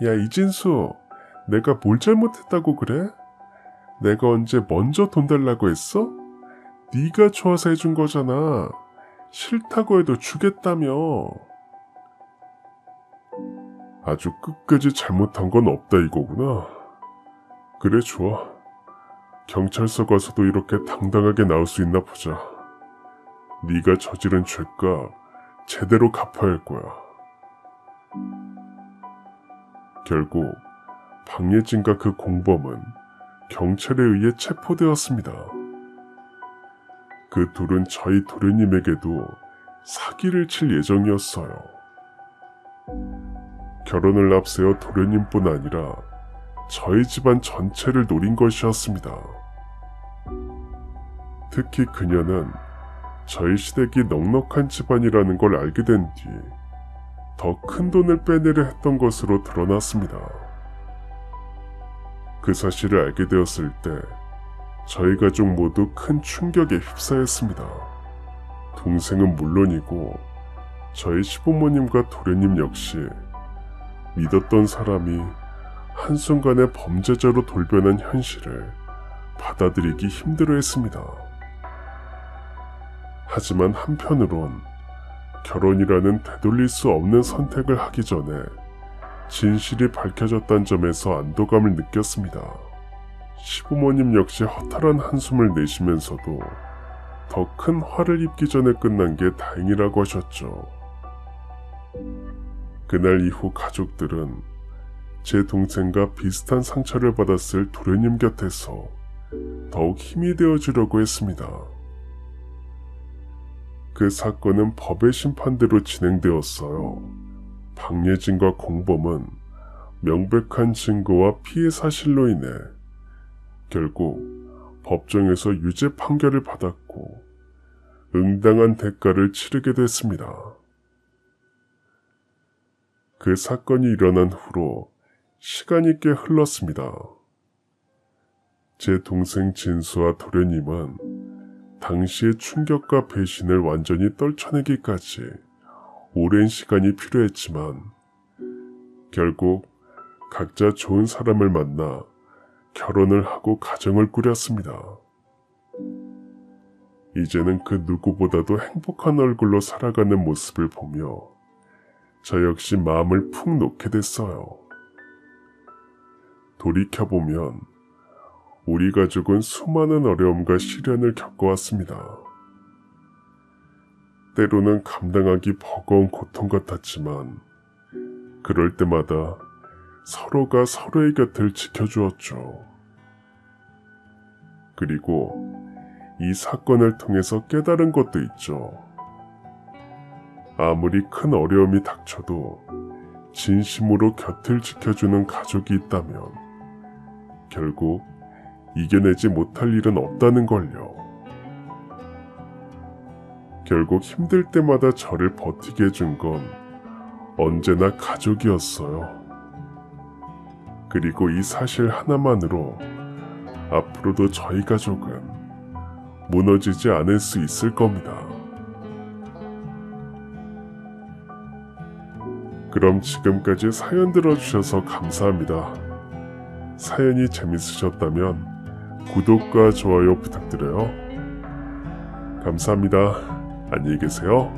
야, 이진수, 내가 뭘 잘못했다고 그래? 내가 언제 먼저 돈 달라고 했어? 네가 좋아서 해준 거잖아. 싫다고 해도 주겠다며. 아주 끝까지 잘못한 건 없다 이거구나. 그래, 좋아. 경찰서 가서도 이렇게 당당하게 나올 수 있나 보자. 네가 저지른 죄값 제대로 갚아야 할 거야. 결국 박예진과 그 공범은 경찰에 의해 체포되었습니다. 그 둘은 저희 도련님에게도 사기를 칠 예정이었어요. 결혼을 앞세워 도련님뿐 아니라 저희 집안 전체를 노린 것이었습니다. 특히 그녀는 저희 시댁이 넉넉한 집안이라는 걸 알게 된 뒤 더 큰 돈을 빼내려 했던 것으로 드러났습니다. 그 사실을 알게 되었을 때 저희 가족 모두 큰 충격에 휩싸였습니다. 동생은 물론이고 저희 시부모님과 도련님 역시 믿었던 사람이 한순간에 범죄자로 돌변한 현실을 받아들이기 힘들어했습니다. 하지만 한편으론 결혼이라는 되돌릴 수 없는 선택을 하기 전에 진실이 밝혀졌다는 점에서 안도감을 느꼈습니다. 시부모님 역시 허탈한 한숨을 내쉬면서도 더 큰 화를 입기 전에 끝난 게 다행이라고 하셨죠. 그날 이후 가족들은 제 동생과 비슷한 상처를 받았을 도련님 곁에서 더욱 힘이 되어주려고 했습니다. 그 사건은 법의 심판대로 진행되었어요. 박예진과 공범은 명백한 증거와 피해 사실로 인해 결국 법정에서 유죄 판결을 받았고 응당한 대가를 치르게 됐습니다. 그 사건이 일어난 후로 시간이 꽤 흘렀습니다. 제 동생 진수와 도련님은 당시의 충격과 배신을 완전히 떨쳐내기까지 오랜 시간이 필요했지만 결국 각자 좋은 사람을 만나 결혼을 하고 가정을 꾸렸습니다. 이제는 그 누구보다도 행복한 얼굴로 살아가는 모습을 보며 저 역시 마음을 푹 놓게 됐어요. 돌이켜보면 우리 가족은 수많은 어려움과 시련을 겪어왔습니다. 때로는 감당하기 버거운 고통 같았지만 그럴 때마다 서로가 서로의 곁을 지켜주었죠. 그리고 이 사건을 통해서 깨달은 것도 있죠. 아무리 큰 어려움이 닥쳐도 진심으로 곁을 지켜주는 가족이 있다면 결국 이겨내지 못할 일은 없다는 걸요. 결국 힘들 때마다 저를 버티게 해준 건 언제나 가족이었어요. 그리고 이 사실 하나만으로 앞으로도 저희 가족은 무너지지 않을 수 있을 겁니다. 그럼 지금까지 사연 들어주셔서 감사합니다. 사연이 재밌으셨다면 구독과 좋아요 부탁드려요. 감사합니다. 안녕히 계세요.